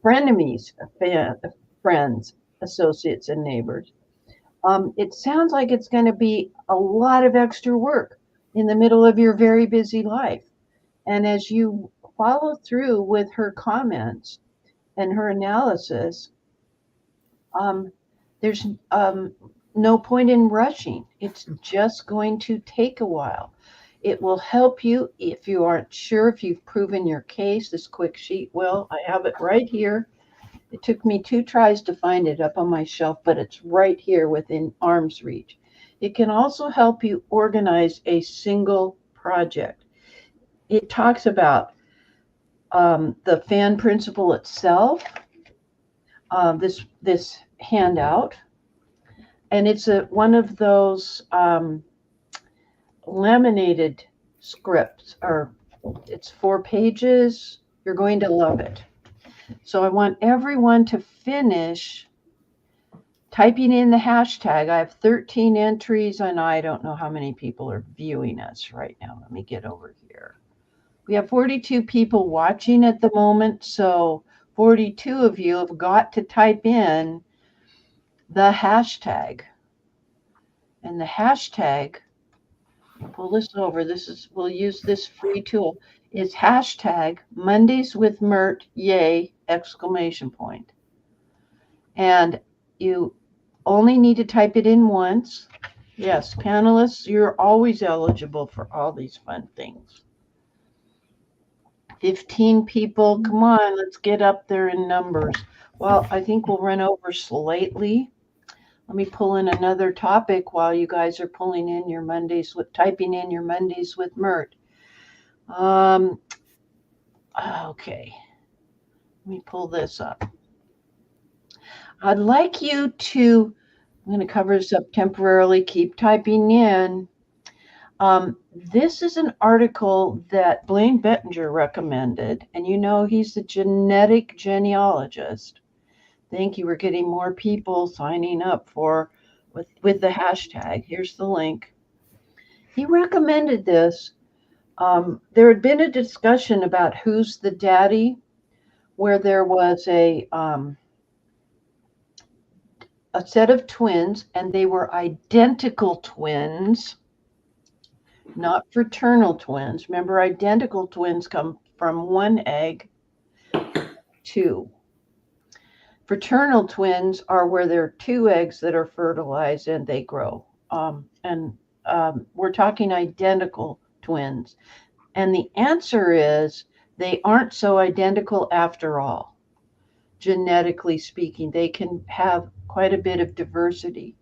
Frenemies, friends, associates, and neighbors. It sounds like it's going to be a lot of extra work in the middle of your very busy life. And as you follow through with her comments and her analysis, there's no point in rushing. It's just going to take a while. It will help you if you aren't sure if you've proven your case. This quick sheet will. I have it right here. It took me 2 tries to find it up on my shelf, but it's right here within arm's reach. It can also help you organize a single project. It talks about the fan principle itself, this handout, and it's one of those laminated scripts, or it's 4 pages. You're going to love it. So I want everyone to finish typing in the hashtag. I have 13 entries, and I don't know how many people are viewing us right now. Let me get over here. We have 42 people watching at the moment, so 42 of you have got to type in the hashtag. And the hashtag, pull this over, we'll use this free tool, is hashtag Mondays with Myrt, yay, exclamation point. And you only need to type it in once. Yes, panelists, you're always eligible for all these fun things. 15 people, come on, let's get up there in numbers. Well, I think we'll run over slightly. Let me pull in another topic while you guys are pulling in your Mondays with, typing in your Mondays with Myrt. Okay, let me pull this up. I'd like you to, I'm going to cover this up temporarily, keep typing in. This is an article that Blaine Bettinger recommended, and you know he's the genetic genealogist. Thank you. We're getting more people signing up with the hashtag. Here's the link. He recommended this. There had been a discussion about who's the daddy, where there was a set of twins, and they were identical twins, not fraternal twins. Remember, identical twins come from one egg, 2. Fraternal twins are where there are 2 eggs that are fertilized and they grow. We're talking identical twins. And the answer is they aren't so identical after all. Genetically speaking, they can have quite a bit of diversity.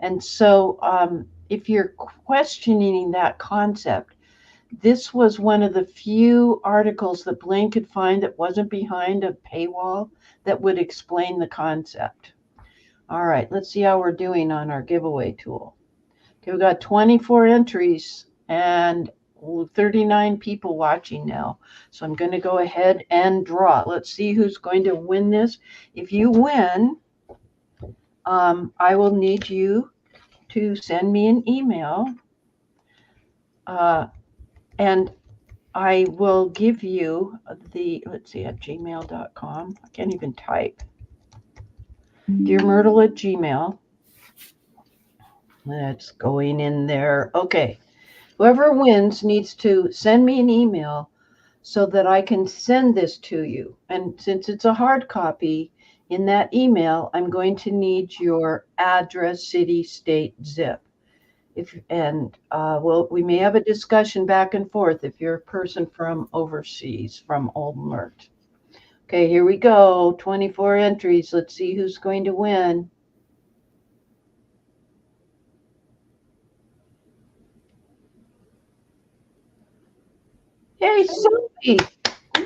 And so if you're questioning that concept, this was one of the few articles that Blaine could find that wasn't behind a paywall that would explain the concept. All right, let's see how we're doing on our giveaway tool. Okay, we've got 24 entries and 39 people watching now. So I'm going to go ahead and draw. Let's see who's going to win this. If you win, I will need you to send me an email, and I will give you the, let's see, at gmail.com. I can't even type. Dear Myrtle at Gmail. That's going in there. Okay. Whoever wins needs to send me an email so that I can send this to you. And since it's a hard copy, in that email, I'm going to need your address, city, state, zip. We may have a discussion back and forth if you're a person from overseas, from Old Myrt. Okay, here we go. 24 entries. Let's see who's going to win. Hey, Selby.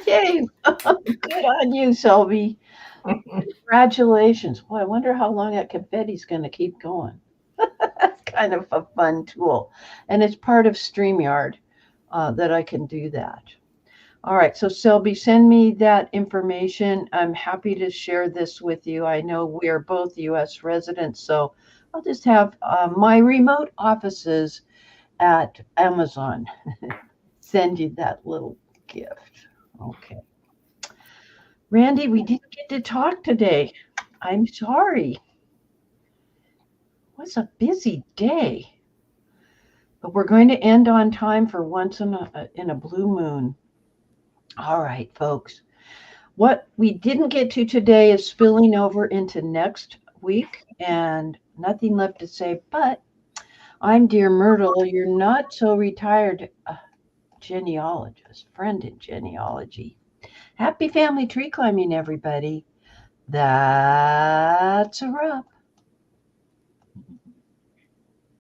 Yay. Good on you, Selby. Congratulations. Boy, I wonder how long that confetti's going to keep going. That's kind of a fun tool. And it's part of StreamYard that I can do that. All right, so Selby, send me that information. I'm happy to share this with you. I know we are both U.S. residents, so I'll just have my remote offices at Amazon send you that little gift. Okay. Randy, we didn't get to talk today. I'm sorry. It was a busy day. But we're going to end on time for once in a blue moon. All right, folks. What we didn't get to today is spilling over into next week, and nothing left to say, but I'm Dear Myrtle, your not so retired genealogist, friend in genealogy. Happy family tree climbing, everybody. That's a wrap.